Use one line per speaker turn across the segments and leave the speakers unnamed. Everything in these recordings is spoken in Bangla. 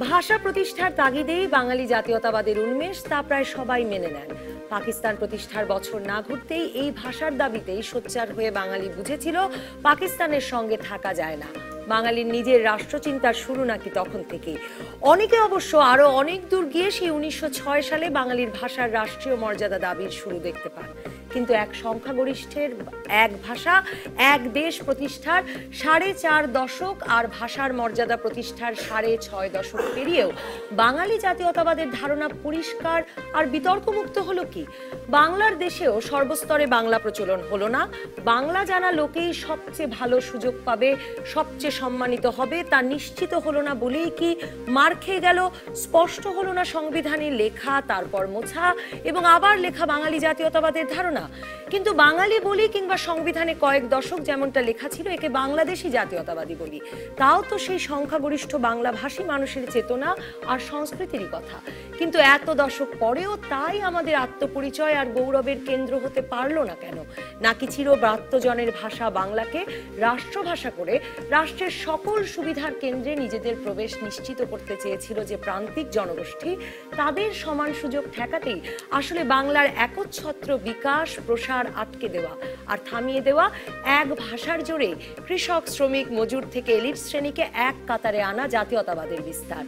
ভাষা প্রতিষ্ঠার তাগিদেই বাঙালি জাতীয়তাবাদের উন্মেষ, তা প্রায় সবাই মেনে নেন। পাকিস্তান প্রতিষ্ঠার বছর না ঘুরতেই এই ভাষার দাবিতেই সোচ্চার হয়ে বাঙালি বুঝেছিল পাকিস্তানের সঙ্গে থাকা যায় না। বাঙালির নিজের রাষ্ট্রচিন্তার শুরু নাকি তখন থেকেই। অনেকে অবশ্য আরো অনেক দূর গিয়ে সেই 1906 সালে বাঙালির ভাষার রাষ্ট্রীয় মর্যাদা দাবির শুরু দেখতে পান। কিন্তু এক সংখ্যাগরিষ্ঠের এক ভাষা এক দেশ প্রতিষ্ঠার 4.5 দশক আর ভাষার মর্যাদা প্রতিষ্ঠার 6.5 দশক পেরিয়েও বাঙালি জাতীয়তাবাদের ধারণা পরিষ্কার আর বিতর্কমুক্ত হলো কি? বাংলার দেশেও সর্বস্তরে বাংলা প্রচলন হলো না। বাংলা জানা লোকেই সবচেয়ে ভালো সুযোগ পাবে, সবচেয়ে সম্মানিত হবে, তা নিশ্চিত হলো না বলেই কি মার খেয়ে গেল? স্পষ্ট হলো না সংবিধানে লেখা, তারপর মোছা এবং আবার লেখা বাঙালি জাতীয়তাবাদের ধারণা? কিন্তু বাঙালি বলি কিংবা সংবিধানে কয়েক দশক যেমনটা লেখা ছিল একে বাংলাদেশি জাতীয়তাবাদী বলি, তাও তো সেই সংখ্যাগরিষ্ঠ বাংলা ভাষী মানুষের চেতনা আর সংস্কৃতিরই কথা। কিন্তু এত দশক পরেও তাই আমাদের আত্মপরিচয় আর গৌরবের কেন্দ্র হতে পারলো না কেন? নাকি চিরব্রাত্যজনের ভাষা বাংলাকে রাষ্ট্রভাষা করে রাষ্ট্রের সকল সুবিধার কেন্দ্রে নিজেদের প্রবেশ নিশ্চিত করতে চেয়েছিল যে প্রান্তিক জনগোষ্ঠী, তাদের সমান সুযোগ ঠেকাতেই আসলে বাংলার একচ্ছত্র বিকাশ প্রসার আটকে দেওয়া আর থামিয়ে দেওয়া এক ভাষার জোরে কৃষক, শ্রমিক, মজুর থেকে এলিট শ্রেণীকে এক কাতারে আনা জাতীয়তাবাদের বিস্তার।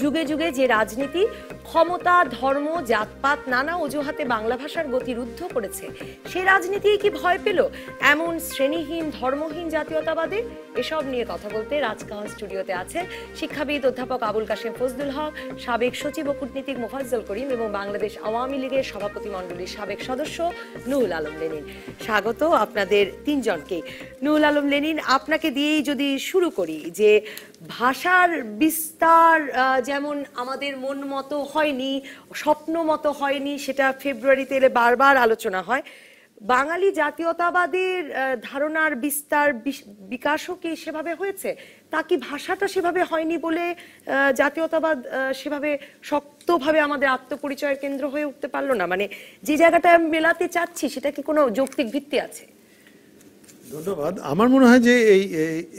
যুগে যুগে যে রাজনীতি ক্ষমতা, ধর্ম, জাতপাত নানা অজুহাতে বাংলা ভাষার গতি রুদ্ধ করেছে, সে রাজনীতি কি ভয় পেল এমন শ্রেণীহীন ধর্মহীন জাতীয়তাবাদে? এসব নিয়ে কথা বলতে রাজকাহন স্টুডিওতে আছেন শিক্ষাবিদ অধ্যাপক আবুল কাশেম ফজলুল হক, সাবেক সচিব ও কূটনীতিক মোফাজ্জল করিম এবং বাংলাদেশ আওয়ামী লীগের সভাপতি মণ্ডলীর সাবেক সদস্য নুহুল আলম লেনিন। স্বাগত আপনাদের তিনজনকে। নুহুল আলম লেনিন, আপনাকে দিয়েই যদি শুরু করি, যে ভাষার বিস্তার যেমন আমাদের মন মতো হয়নি, স্বপ্ন মতো হয়নি, সেটা ফেব্রুয়ারিতে এলে বারবার আলোচনা হয়। বাঙালি জাতীয়তাবাদের ধারণার বিস্তার বিকাশও কি সেভাবে হয়েছে? তা কি ভাষাটা সেভাবে হয়নি বলে জাতীয়তাবাদ সেভাবে শক্তভাবে আমাদের আত্মপরিচয়ের কেন্দ্র হয়ে উঠতে পারলো না? মানে যে জায়গাটা মেলাতে চাচ্ছি সেটা কি কোনো যৌক্তিক ভিত্তি আছে?
ধন্যবাদ। আমার মনে হয় যে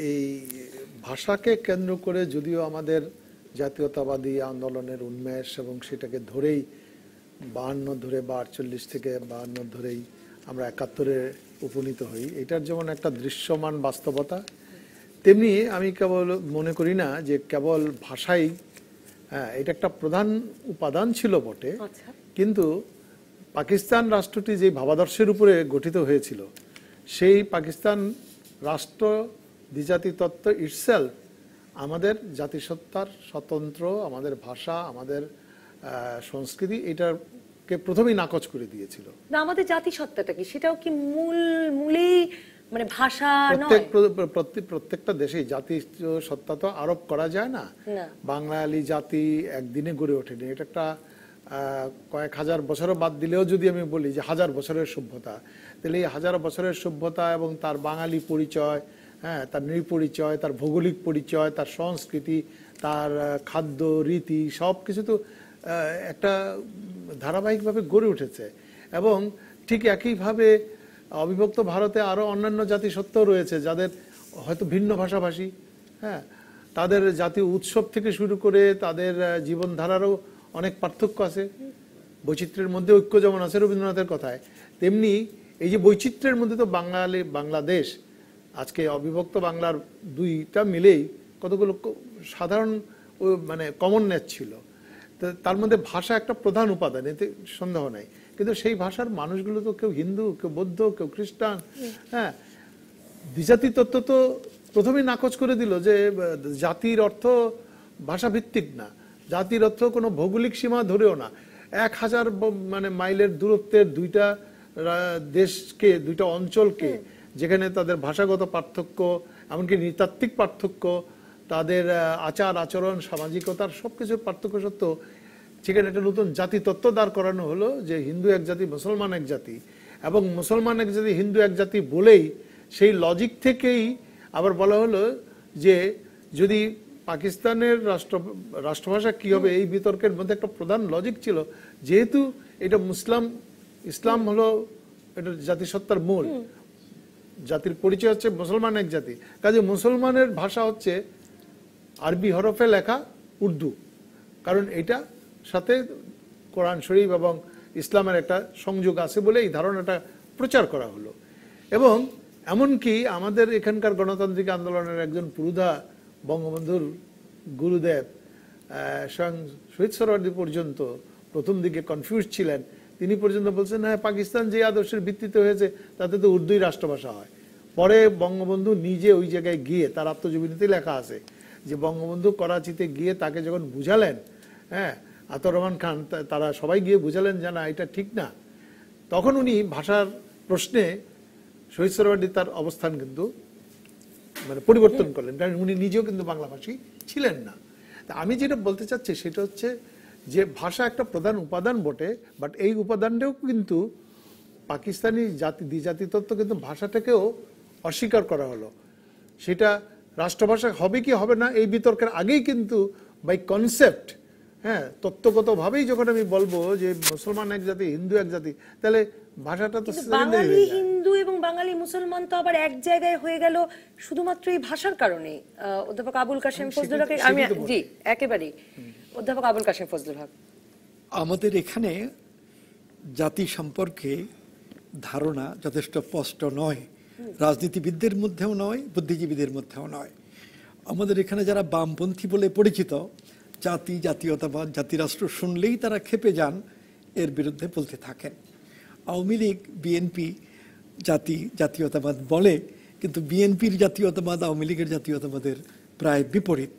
এই ভাষাকে কেন্দ্র করে যদিও আমাদের জাতীয়তাবাদী আন্দোলনের উন্মেষ এবং সেটাকে ধরেই 52 ধরে বা 48 থেকে 52 ধরেই আমরা 71-এ উপনীত হই, এটার যেমন একটা দৃশ্যমান বাস্তবতা, তেমনি আমি কেবল মনে করি না যে কেবল ভাষাই এটা একটা প্রধান উপাদান ছিল বটে, কিন্তু পাকিস্তান রাষ্ট্রটি যে ভাবাদর্শের উপরে গঠিত হয়েছিল, সেই পাকিস্তান রাষ্ট্র দ্বিজাতি তত্ত্ব ইটসেলফ আমাদের জাতিসত্তার স্বতন্ত্র, আমাদের ভাষা, আমাদের সংস্কৃতি, এটাকে প্রথমেই নাকচ করে দিয়েছিল।
না, আমাদের জাতিসত্তাটা কি সেটাও কি মূলেই মানে ভাষা নয়?
প্রত্যেকটা দেশেই জাতিসত্তা তো আরোপ করা যায় না। বাঙালি জাতি একদিনে গড়ে ওঠেনি, এটা একটা কয়েক হাজার বছরও বাদ দিলেও যদি আমি বলি যে 1000 বছরের সভ্যতা, তাহলে এই 1000 বছরের সভ্যতা এবং তার বাঙালি পরিচয়, তার নৃপরিচয়, তার ভৌগোলিক পরিচয়, তার সংস্কৃতি, তার খাদ্য রীতি, সব কিছু তো একটা ধারাবাহিকভাবে গড়ে উঠেছে। এবং ঠিক একইভাবে অবিভক্ত ভারতে আরও অন্যান্য জাতিসত্ত্বাও রয়েছে যাদের হয়তো ভিন্ন ভাষাভাষী, তাদের জাতীয় উৎসব থেকে শুরু করে তাদের জীবনধারারও অনেক পার্থক্য আছে। বৈচিত্র্যের মধ্যে ঐক্য যেমন আছে রবীন্দ্রনাথের কথায়, তেমনি এই যে বৈচিত্র্যের মধ্যে তো বাংলাদেশ আজকে অবিভক্ত বাংলার দুইটা মিলেই কতগুলো সাধারণ মানে কমননেস ছিল। তো তার মধ্যে ভাষা একটা প্রধান উপাদান, এতে সন্দেহ নাই। কিন্তু সেই ভাষার মানুষগুলো তো কেউ হিন্দু, কেউ বৌদ্ধ, কেউ খ্রিস্টান। দ্বিজাতি তত্ত্ব তো প্রথমেই নাকচ করে দিল যে জাতির অর্থ ভাষাভিত্তিক না, জাতির অর্থ কোনো ভৌগোলিক সীমা ধরেও না। 1000 মানে মাইলের দূরত্বের দুইটা দেশকে, দুইটা অঞ্চলকে, যেখানে তাদের ভাষাগত পার্থক্য, এমনকি নৃতাত্ত্বিক পার্থক্য, তাদের আচার আচরণ, সামাজিকতার সবকিছুর পার্থক্য সত্ত্বেও সেখানে একটা নতুন জাতি তত্ত্ব দাঁড় করানো হলো যে হিন্দু এক জাতি, মুসলমান এক জাতি, এবং মুসলমান এক জাতি, হিন্দু এক জাতি বলেই সেই লজিক থেকেই আবার বলা হলো যে যদি পাকিস্তানের রাষ্ট্রভাষা কি হবে, এই বিতর্কের মধ্যে একটা প্রধান লজিক ছিল যেহেতু এটা ইসলাম হলো এটা জাতিসত্তার মূল, জাতির পরিচয় হচ্ছে মুসলমান এক জাতি, কাজে মুসলমানের ভাষা হচ্ছে আরবি হরফে লেখা উর্দু, কারণ এটা সাথে কোরআন শরীফ এবং ইসলামের একটা সংযোগ আছে বলে এই ধারণাটা প্রচার করা হলো। এবং এমনকি আমাদের এখানকার গণতান্ত্রিক আন্দোলনের একজন পুরুধা বঙ্গবন্ধুর গুরুদেব স্বয়ং শহীদ সোহরাওয়ার্দী পর্যন্ত প্রথম দিকে কনফিউজ ছিলেন। তিনি পর্যন্ত বলছেন, হ্যাঁ, পাকিস্তান যে আদর্শের ভিত্তিতে হয়েছে তাতে তো উর্দুই রাষ্ট্রভাষা হয়। পরে বঙ্গবন্ধু নিজে ওই জায়গায় গিয়ে, তার আত্মজীবনীতে লেখা আছে যে বঙ্গবন্ধু করাচিতে গিয়ে তাকে যখন বুঝালেন, হ্যাঁ, আতর রহমান খান, তারা সবাই গিয়ে বুঝালেন যে না, এটা ঠিক না, তখন উনি ভাষার প্রশ্নে শহীদ সোহরাওয়ার্দী তার অবস্থান কিন্তু মানে পরিবর্তন করলেন, কারণ উনি নিজেও কিন্তু বাংলাভাষী ছিলেন না। তা আমি যেটা বলতে চাচ্ছি সেটা হচ্ছে যে ভাষা একটা প্রধান উপাদান বটে, বাট এই উপাদানটাও কিন্তু পাকিস্তানি দ্বিজাতি তত্ত্ব কিন্তু ভাষাটাকেও অস্বীকার করা হলো। সেটা রাষ্ট্রভাষা হবে কি হবে না এই বিতর্কের আগেই কিন্তু বাই কনসেপ্ট, হ্যাঁ, তত্ত্বগতভাবেই যখন আমি বলবো যে মুসলমান এক জাতি, হিন্দু এক জাতি, তাহলে ভাষাটা তো
বাঙালি হিন্দু এবং বাঙালি মুসলমান তো আবার এক জায়গায় হয়ে গেল শুধুমাত্র এই ভাষার কারণে। অধ্যাপক আবুল কাশেম ফজলুল হক, আমি জি একেবারে অধ্যাপক আবুল কাশেম ফজলুল হক,
আমাদের এখানে জাতি সম্পর্কে ধারণা যথেষ্ট স্পষ্ট নয়, রাজনীতিবিদদের মধ্যেও নয়, বুদ্ধিজীবীদের মধ্যেও নয়। আমাদের এখানে যারা বামপন্থী বলে পরিচিত, জাতি, জাতীয়তাবাদ, জাতিরাষ্ট্র শুনলেই তারা ক্ষেপে যান, এর বিরুদ্ধে বলতে থাকেন। আওয়ামী লীগ, বিএনপি জাতীয়তাবাদ বলে, কিন্তু বিএনপির জাতীয়তাবাদ আওয়ামী লীগের জাতীয়তাবাদের প্রায় বিপরীত।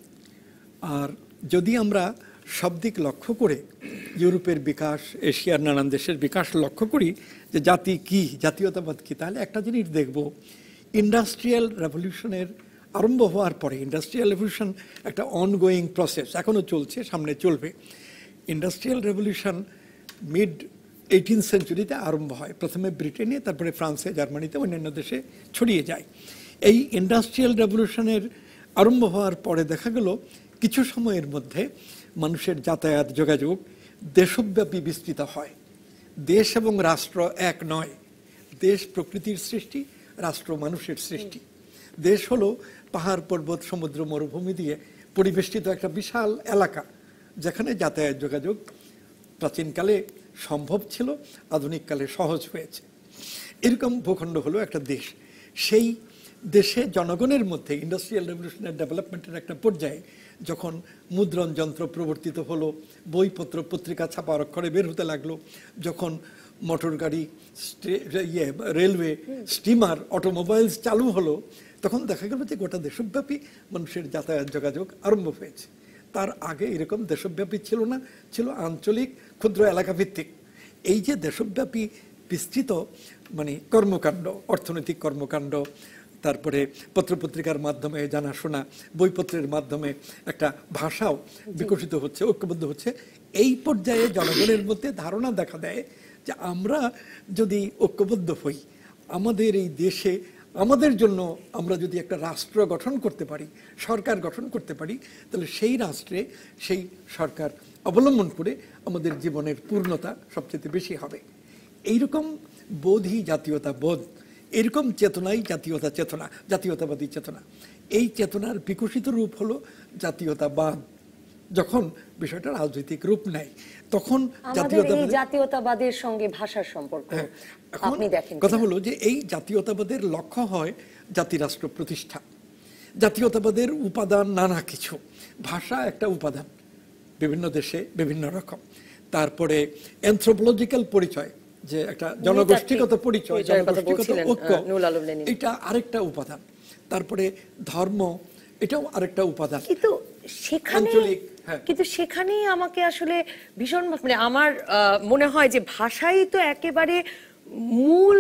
আর যদি আমরা সব দিক লক্ষ্য করে ইউরোপের বিকাশ, এশিয়ার নানান দেশের বিকাশ লক্ষ্য করি যে জাতি কি, জাতীয়তাবাদ কি, তাহলে একটা জিনিস দেখব, ইন্ডাস্ট্রিয়াল রেভলিউশনের আরম্ভ হওয়ার পরে, ইন্ডাস্ট্রিয়াল রেভলিউশন একটা অনগোয়িং প্রসেস, এখনও চলছে, সামনে চলবে। ইন্ডাস্ট্রিয়াল রেভলিউশন মিড 18th সেঞ্চুরিতে আরম্ভ হয়, প্রথমে ব্রিটেনে, তারপরে ফ্রান্সে, জার্মানিতে, অন্যান্য দেশে ছড়িয়ে যায়। এই ইন্ডাস্ট্রিয়াল রেভলিউশনের আরম্ভ হওয়ার পরে দেখা গেল কিছু সময়ের মধ্যে মানুষের যাতায়াত, যোগাযোগ দেশব্যাপী বিস্তৃত হয়। দেশ এবং রাষ্ট্র এক নয়, দেশ প্রকৃতির সৃষ্টি, রাষ্ট্র মানুষের সৃষ্টি। দেশ হলো পাহাড়, পর্বত, সমুদ্র, মরুভূমি দিয়ে পরিবেষ্টিত একটা বিশাল এলাকা, যেখানে যাতায়াত যোগাযোগ প্রাচীনকালে সম্ভব ছিল, আধুনিককালে সহজ হয়েছে। এরকম ভূখণ্ড হলো একটা দেশ। সেই দেশে জনগণের মধ্যে ইন্ডাস্ট্রিয়াল রেভলিউশনের ডেভেলপমেন্টের একটা পর্যায়ে যখন মুদ্রণ যন্ত্র প্রবর্তিত হলো, বইপত্র পত্রিকা ছাপা অক্ষরে বের হতে লাগলো, যখন মোটর গাড়ি, রেলওয়ে, স্টিমার, অটোমোবাইলস চালু হলো, তখন দেখা গেল যে গোটা দেশব্যাপী মানুষের যাতায়াত যোগাযোগ আরম্ভ হয়েছে। তার আগে এরকম দেশব্যাপী ছিল না, ছিল আঞ্চলিক, ক্ষুদ্র এলাকা ভিত্তিক। এই যে দেশব্যাপী বিস্তৃত মানে কর্মকাণ্ড, অর্থনৈতিক কর্মকাণ্ড, তারপরে পত্রপত্রিকার মাধ্যমে জানাশোনা, বইপত্রের মাধ্যমে একটা ভাষাও বিকশিত হচ্ছে, ঐক্যবদ্ধ হচ্ছে, এই পর্যায়ে জনগণের মধ্যে ধারণা দেখা দেয় যে আমরা যদি ঐক্যবদ্ধ হই, আমাদের এই দেশে আমাদের জন্য আমরা যদি একটা রাষ্ট্র গঠন করতে পারি, সরকার গঠন করতে পারি, তাহলে সেই রাষ্ট্রে সেই সরকার অবলম্বন করে আমাদের জীবনের পূর্ণতা সবচেয়ে বেশি হবে। এইরকম বোধই জাতীয়তা বোধ, এরকম চেতনাই জাতীয়তা চেতনা, জাতীয়তাবাদী চেতনা। এই চেতনার বিকশিত রূপ হলো জাতীয়তাবাদ। যখন বিষয়টা রাজনৈতিক রূপ নেয় তখন
জাতীয়তাবাদের সঙ্গে ভাষার সম্পর্ক আপনি দেখেন।
কথা হলো যে এই জাতীয়তাবাদের লক্ষ্য হয় জাতিরাষ্ট্র প্রতিষ্ঠা। জাতীয়তাবাদের উপাদান নানা কিছু, ভাষা একটা উপাদান, বিভিন্ন দেশে বিভিন্ন রকম। তারপরে অ্যানথ্রোপোলজিক্যাল পরিচয়, যে একটা জনগোষ্ঠীগত পরিচয়, জনগোষ্ঠীগত ঐক্য, এটা আরেকটা উপাদান। তারপরে ধর্ম, এটাও আরেকটা উপাদান।
কিন্তু সেখানেই আমাকে আসলে ভীষণ মানে আমার মনে হয় যে ভাষাই তো একেবারে মূল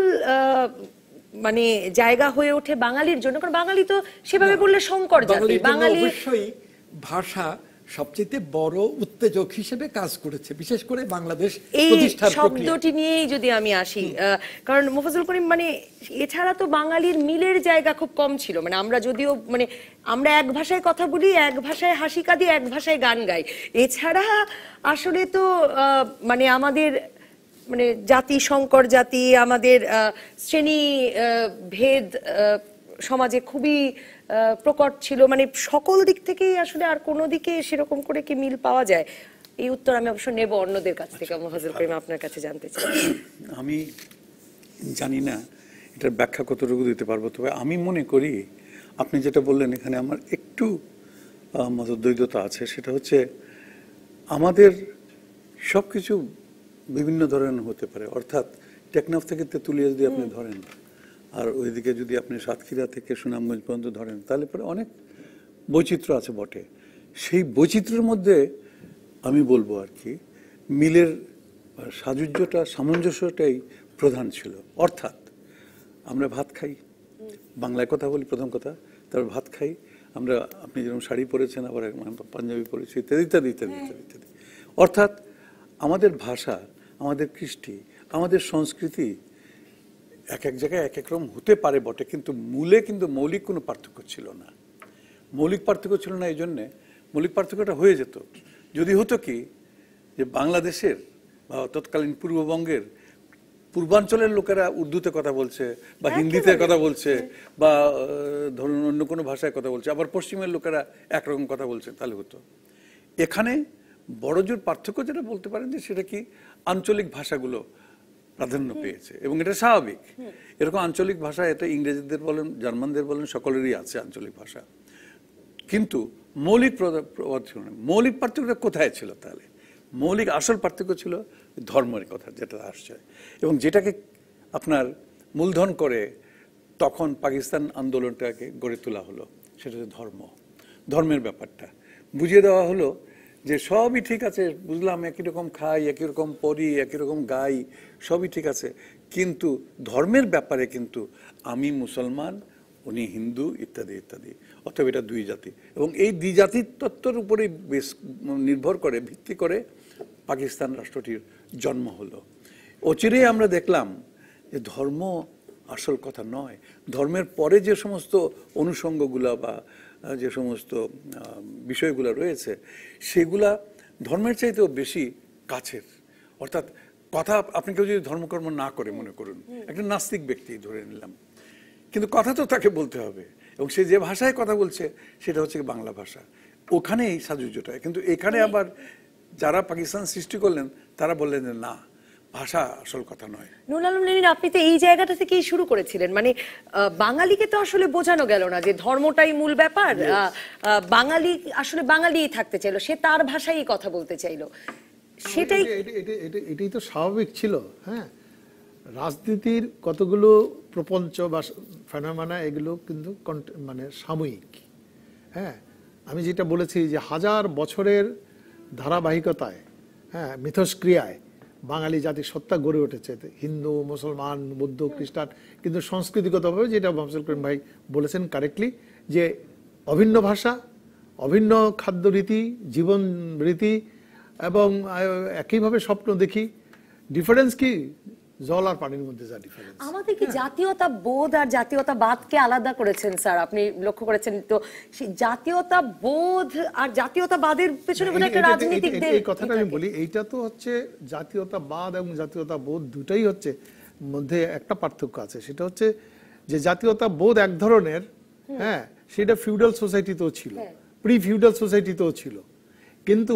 মানে জায়গা হয়ে ওঠে বাঙালির জন্য, কারণ বাঙালি তো সেভাবে বললে সংকর জাতি। বাঙালি
অবশ্যই ভাষা সবচেয়ে বড় উত্তেজক হিসেবে কাজ করেছে, বিশেষ করে বাংলাদেশ প্রতিষ্ঠার প্রক্রিয়া।
এই শব্দটি নিয়েই যদি আমি আসি, কারণ মোফাজ্জল করিম মানে এছাড়া তো বাঙালির মিলের জায়গা খুব কম ছিল। মানে আমরা যদিও মানে আমরা এক ভাষায় কথা বলি, এক ভাষায় হাসি কাঁদি, এক ভাষায় গান গাই, এছাড়া আসলে তো মানে আমাদের মানে জাতি, সংকর জাতি, আমাদের শ্রেণী ভেদ সমাজে খুবই প্রকট ছিল। মানে সকল দিক থেকেই আসলে আর কোনো দিকে সেরকম করে কি মিল পাওয়া যায়? এই উত্তর আমি অবশ্য নেব অন্যদের কাছ থেকে। মোফাজ্জল করিম, আপনার কাছে জানতে চাই।
আমি জানি না এটার ব্যাখ্যা কতটুকু দিতে পারবো, তবে আমি মনে করি আপনি যেটা বললেন এখানে আমার একটু মতদ্বৈধতা আছে। সেটা হচ্ছে আমাদের সব কিছু বিভিন্ন ধরনের হতে পারে, অর্থাৎ টেকনাফ থেকে তেঁতুলিয়া যদি আপনি ধরেন আর ওইদিকে যদি আপনি সাতক্ষীরা থেকে সুনামগঞ্জ পর্যন্ত ধরেন, তাহলে পরে অনেক বৈচিত্র্য আছে বটে। সেই বৈচিত্র্যের মধ্যে আমি বলবো আর কি মিলের সাযুজ্যটা, সামঞ্জস্যটাই প্রধান ছিল। অর্থাৎ আমরা ভাত খাই, বাংলায় কথা বলি প্রথম কথা, তারপর ভাত খাই আমরা, আপনি যেরকম শাড়ি পরেছেন, আবার পাঞ্জাবি পরেছি, ইত্যাদি ইত্যাদি ইত্যাদি ইত্যাদি ইত্যাদি। অর্থাৎ আমাদের ভাষা, আমাদের কৃষ্টি, আমাদের সংস্কৃতি এক এক জায়গায় এক এক রকম হতে পারে বটে, কিন্তু মূলে কিন্তু মৌলিক কোনো পার্থক্য ছিল না। মৌলিক পার্থক্য ছিল না, এই জন্যে মৌলিক পার্থক্যটা হয়ে যেত যদি হতো কি যে বাংলাদেশের বা তৎকালীন পূর্ববঙ্গের পূর্বাঞ্চলের লোকেরা উর্দুতে কথা বলছে বা হিন্দিতে কথা বলছে বা ধরুন অন্য কোনো ভাষায় কথা বলছে, আবার পশ্চিমের লোকেরা একরকম কথা বলছে, তাহলে হতো। এখানে বড় জোর পার্থক্য যেটা বলতে পারেন যে সেটা কি আঞ্চলিক ভাষাগুলো প্রাধান্য পেয়েছে, এবং এটা স্বাভাবিক। এরকম আঞ্চলিক ভাষা, এটা ইংরেজদের বলেন, জার্মানদের বলেন, সকলেরই আছে আঞ্চলিক ভাষা। কিন্তু মৌলিক প্রভাব ছিল না। মৌলিক পার্থক্যটা কোথায় ছিল তাহলে? মৌলিক আসল পার্থক্য ছিল ধর্মের কথা যেটা আসছে, এবং যেটাকে আপনার মূলধন করে তখন পাকিস্তান আন্দোলনটাকে গড়ে তোলা হলো, সেটা হচ্ছে ধর্ম। ধর্মের ব্যাপারটা বুঝিয়ে দেওয়া হলো যে সবই ঠিক আছে, বুঝলাম, একই রকম খাই, একই রকম পড়ি, একই রকম গাই, সবই ঠিক আছে, কিন্তু ধর্মের ব্যাপারে কিন্তু আমি মুসলমান, উনি হিন্দু, ইত্যাদি ইত্যাদি। অথবা এটা দুই জাতি, এবং এই দ্বি জাতির তত্ত্বের উপরেই বেশ নির্ভর করে, ভিত্তি করে পাকিস্তান রাষ্ট্রটির জন্ম হলো। অচিরেই আমরা দেখলাম যে ধর্ম আসল কথা নয়। ধর্মের পরে যে সমস্ত অনুষঙ্গগুলা বা যে সমস্ত বিষয়গুলো রয়েছে সেগুলা ধর্মের চাইতেও বেশি কাছের। অর্থাৎ কথা, আপনি কেউ যদি ধর্মকর্ম না করে, মনে করুন একটা নাস্তিক ব্যক্তি ধরে নিলাম, কিন্তু কথা তো তাকে বলতে হবে, এবং সে যে ভাষায় কথা বলছে সেটা হচ্ছে বাংলা ভাষা। ওখানেই সাযুজ্যটা। কিন্তু এখানে আবার যারা পাকিস্তান সৃষ্টি করলেন তারা বললেন যে না, ভাষা আসল কথা নয়।
নুরুল আলম লেনিন, আপনি তো এই জায়গাটা থেকেই শুরু করেছিলেন, মানে বাঙালিকে তো আসলে বোঝানো গেল না যে ধর্মটাই মূল ব্যাপার। বাঙালি আসলে বাঙালিই থাকতে চাইলো, সে তার ভাষায় কথা বলতে চাইলো, সেটাই
এটাই তো স্বাভাবিক ছিল। হ্যাঁ, রাজনীতির কতগুলো প্রপঞ্চ বা ফেনোমেনা এগুলো কিন্তু মানে সাময়িক। হ্যাঁ, আমি যেটা বলেছি যে হাজার বছরের ধারাবাহিকতায়, হ্যাঁ, মিথস্ক্রিয়ায় বাঙালি জাতির সত্তা গড়ে উঠেছে, হিন্দু, মুসলমান, বৌদ্ধ, খ্রিস্টান। কিন্তু সংস্কৃতিগতভাবে যেটা মোফাজ্জল করিম ভাই বলেছেন কারেক্টলি, যে অভিন্ন ভাষা, অভিন্ন খাদ্য রীতি, জীবন রীতি, এবং একইভাবে স্বপ্ন দেখি। ডিফারেন্স কি? জল আর পানির মধ্যে যা ডিফারেন্স।
আমাদের কি জাতীয়তা বোধ আর জাতীয়তাবাদকে আলাদা করেছেন স্যার, আপনি লক্ষ্য করেছেন তো? সেই জাতীয়তা বোধ আর জাতীয়তাবাদের পেছনে কোনো একটা রাজনীতিকদের,
এই কথাটা আমি বলি, এইটা তো হচ্ছে জাতীয়তাবাদ এবং জাতীয়তাবোধ দুটাই হচ্ছে, মধ্যে একটা পার্থক্য আছে। সেটা হচ্ছে যে জাতীয়তাবোধ এক ধরনের, হ্যাঁ, সেটা ফিউডাল সোসাইটিতেও ছিল, প্রি ফিউডাল সোসাইটিতেও ছিল, কিন্তু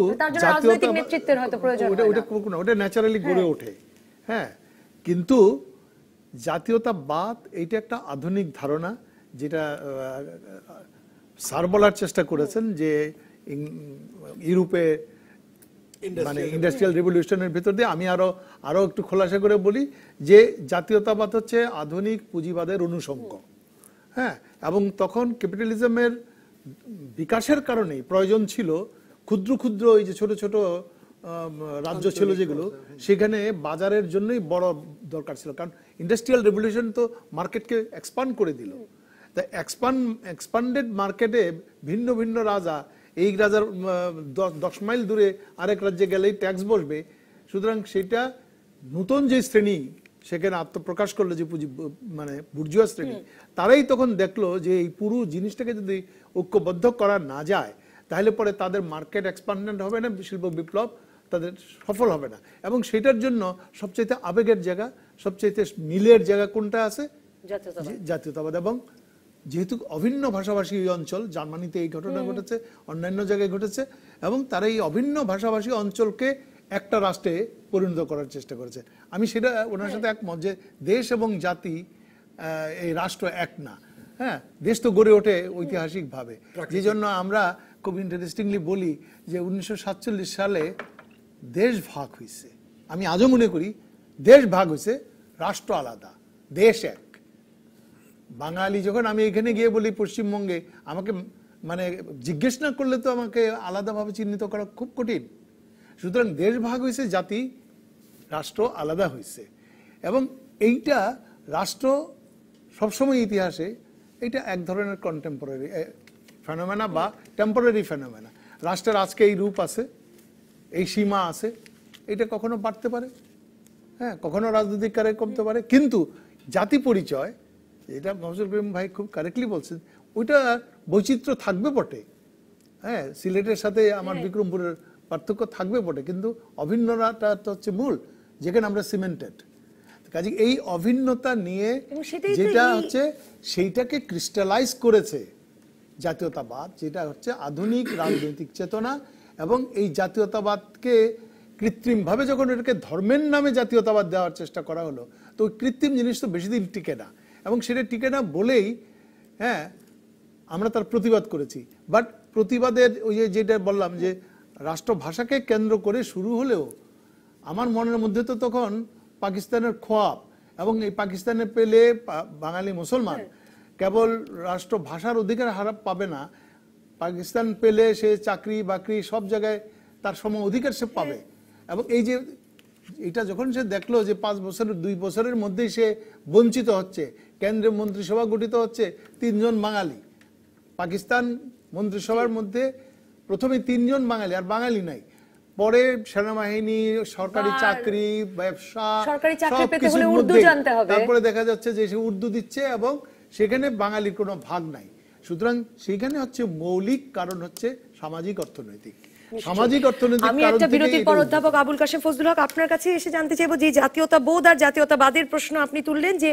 ওটা ন্যাচারালি গড়ে ওঠে। হ্যাঁ, কিন্তু জাতীয়তাবাদ এইটা একটা আধুনিক ধারণা, যেটা স্যার বলার চেষ্টা করেছেন যে ইউরোপে মানে ইন্ডাস্ট্রিয়াল রেভলিউশনের ভিতর দিয়ে। আমি আরো একটু খোলাসা করে বলি যে জাতীয়তাবাদ হচ্ছে আধুনিক পুঁজিবাদের অনুষঙ্গ। হ্যাঁ, এবং তখন ক্যাপিটালিজমের বিকাশের কারণেই প্রয়োজন ছিল ক্ষুদ্র ক্ষুদ্র এই যে ছোট ছোট রাজ্য ছিল যেগুলো, সেখানে বাজারের জন্যই বড় দরকার ছিল, কারণ ইন্ডাস্ট্রিয়াল রেভলিউশন তো মার্কেটকে এক্সপান্ড করে দিল। তা এক্সপান্ডেড মার্কেটে ভিন্ন ভিন্ন রাজা, এই রাজার 10 মাইল দূরে আরেক রাজ্যে গেলেই ট্যাক্স বসবে। সুতরাং সেটা নতুন যে শ্রেণী সেখানে আত্মপ্রকাশ করলো, যে মানে বুর্জুয়া শ্রেণী, তারাই তখন দেখলো যে এই পুরো জিনিসটাকে যদি ঐক্যবদ্ধ করা না যায় তাহলে পরে তাদের মার্কেট এক্সপান্ডেন্ট হবে না, শিল্প বিপ্লব তাদের সফল হবে না। এবং সেটার জন্য সবচাইতে আবেগের জায়গা, সবচাইতে মিলের জায়গা কোনটা আছে? জাতীয়তাবাদ এবং যেহেতু অভিন্ন ভাষাভাষী এই অঞ্চল, জার্মানিতে এই ঘটনা ঘটেছে, অন্যান্য জায়গায় ঘটেছে, এবং তারা এই অভিন্ন ভাষাভাষী অঞ্চলকে একটা রাষ্ট্রে পরিণত করার চেষ্টা করেছে। আমি সেটা ওনার সাথে একমত যে দেশ এবং জাতি, এই রাষ্ট্র এক না। হ্যাঁ, দেশ তো গড়ে ওঠে ঐতিহাসিকভাবে, যে জন্য আমরা খুব ইন্টারেস্টিংলি বলি যে 1947 সালে দেশ ভাগ হয়েছে। আমি আজও মনে করি দেশ ভাগ হয়েছে, রাষ্ট্র আলাদা, দেশ এক। বাঙালি যখন আমি এখানে গিয়ে বলি পশ্চিমবঙ্গে, আমাকে মানে জিজ্ঞেস না করলে তো আমাকে আলাদাভাবে চিহ্নিত করা খুব কঠিন। সুতরাং দেশ ভাগ হয়েছে, জাতি রাষ্ট্র আলাদা হয়েছে, এবং এইটা রাষ্ট্র সবসময় ইতিহাসে এটা এক ধরনের কন্টেম্পোরারি ফেনোমেনা বা টেম্পোরারি ফেনোমেনা। রাষ্ট্রের আজকে এই রূপ আছে, এই সীমা আছে, এটা কখনো বাড়তে পারে, হ্যাঁ, কখনো রাজনৈতিক কারে কমতে পারে, কিন্তু জাতি পরিচয়, এটা মফিজুল করিম ভাই খুব কারেক্টলি বলছেন, ওইটা বৈচিত্র্য থাকবে বটে। হ্যাঁ, সিলেটের সাথে আমার বিক্রমপুরের পার্থক্য থাকবে বটে, কিন্তু অভিন্নতা হচ্ছে মূল, যেখানে আমরা সিমেন্টেড। কাজে এই অভিন্নতা নিয়ে যেটা হচ্ছে সেইটাকে ক্রিস্টালাইজ করেছে জাতীয়তাবাদ, যেটা হচ্ছে আধুনিক রাজনৈতিক চেতনা। এবং এই জাতীয়তাবাদকে কৃত্রিমভাবে যখন এটাকে ধর্মের নামে জাতীয়তাবাদ দেওয়ার চেষ্টা করা হলো, তো ওই কৃত্রিম জিনিস তো বেশি দিন টিকে না, এবং সেটা টিকে না বলেই হ্যাঁ আমরা তার প্রতিবাদ করেছি। বাট প্রতিবাদের ওই যেটা বললাম যে রাষ্ট্রভাষাকে কেন্দ্র করে শুরু হলেও আমার মনের মধ্যে তো তখন পাকিস্তানের খোয়াব, এবং এই পাকিস্তানে পেলে বাঙালি মুসলমান কেবল রাষ্ট্রভাষার অধিকার হারাপ পাবে না, পাকিস্তান পেলে সে চাকরি বাকরি সব জায়গায় তার সম অধিকার সে পাবে। এবং এই যে এটা যখন সে দেখলো যে 5 বছরের 2 বছরের মধ্যেই সে বঞ্চিত হচ্ছে, কেন্দ্রীয় মন্ত্রিসভা গঠিত হচ্ছে 3 জন বাঙালি, পাকিস্তান মন্ত্রিসভার মধ্যে প্রথমে 3 জন বাঙালি, আর বাঙালি নাই, পরে সেনাবাহিনী, সরকারি চাকরি, ব্যবসা, তারপরে দেখা যাচ্ছে যে সে উর্দু দিচ্ছে, এবং সেখানে বাঙালির কোনো ভাগ নাই। সুতরাং সেখানে হচ্ছে মৌলিক কারণ হচ্ছে সামাজিক অর্থনৈতিক।
আমি একটা বিরতির পর অধ্যাপক আবুল কাশেম ফজলুল হক আপনার কাছে এসে জানতে চাইবো যে জাতীয়তাবোধ আর জাতীয়তাবাদের প্রশ্ন আপনি তুললেন, যে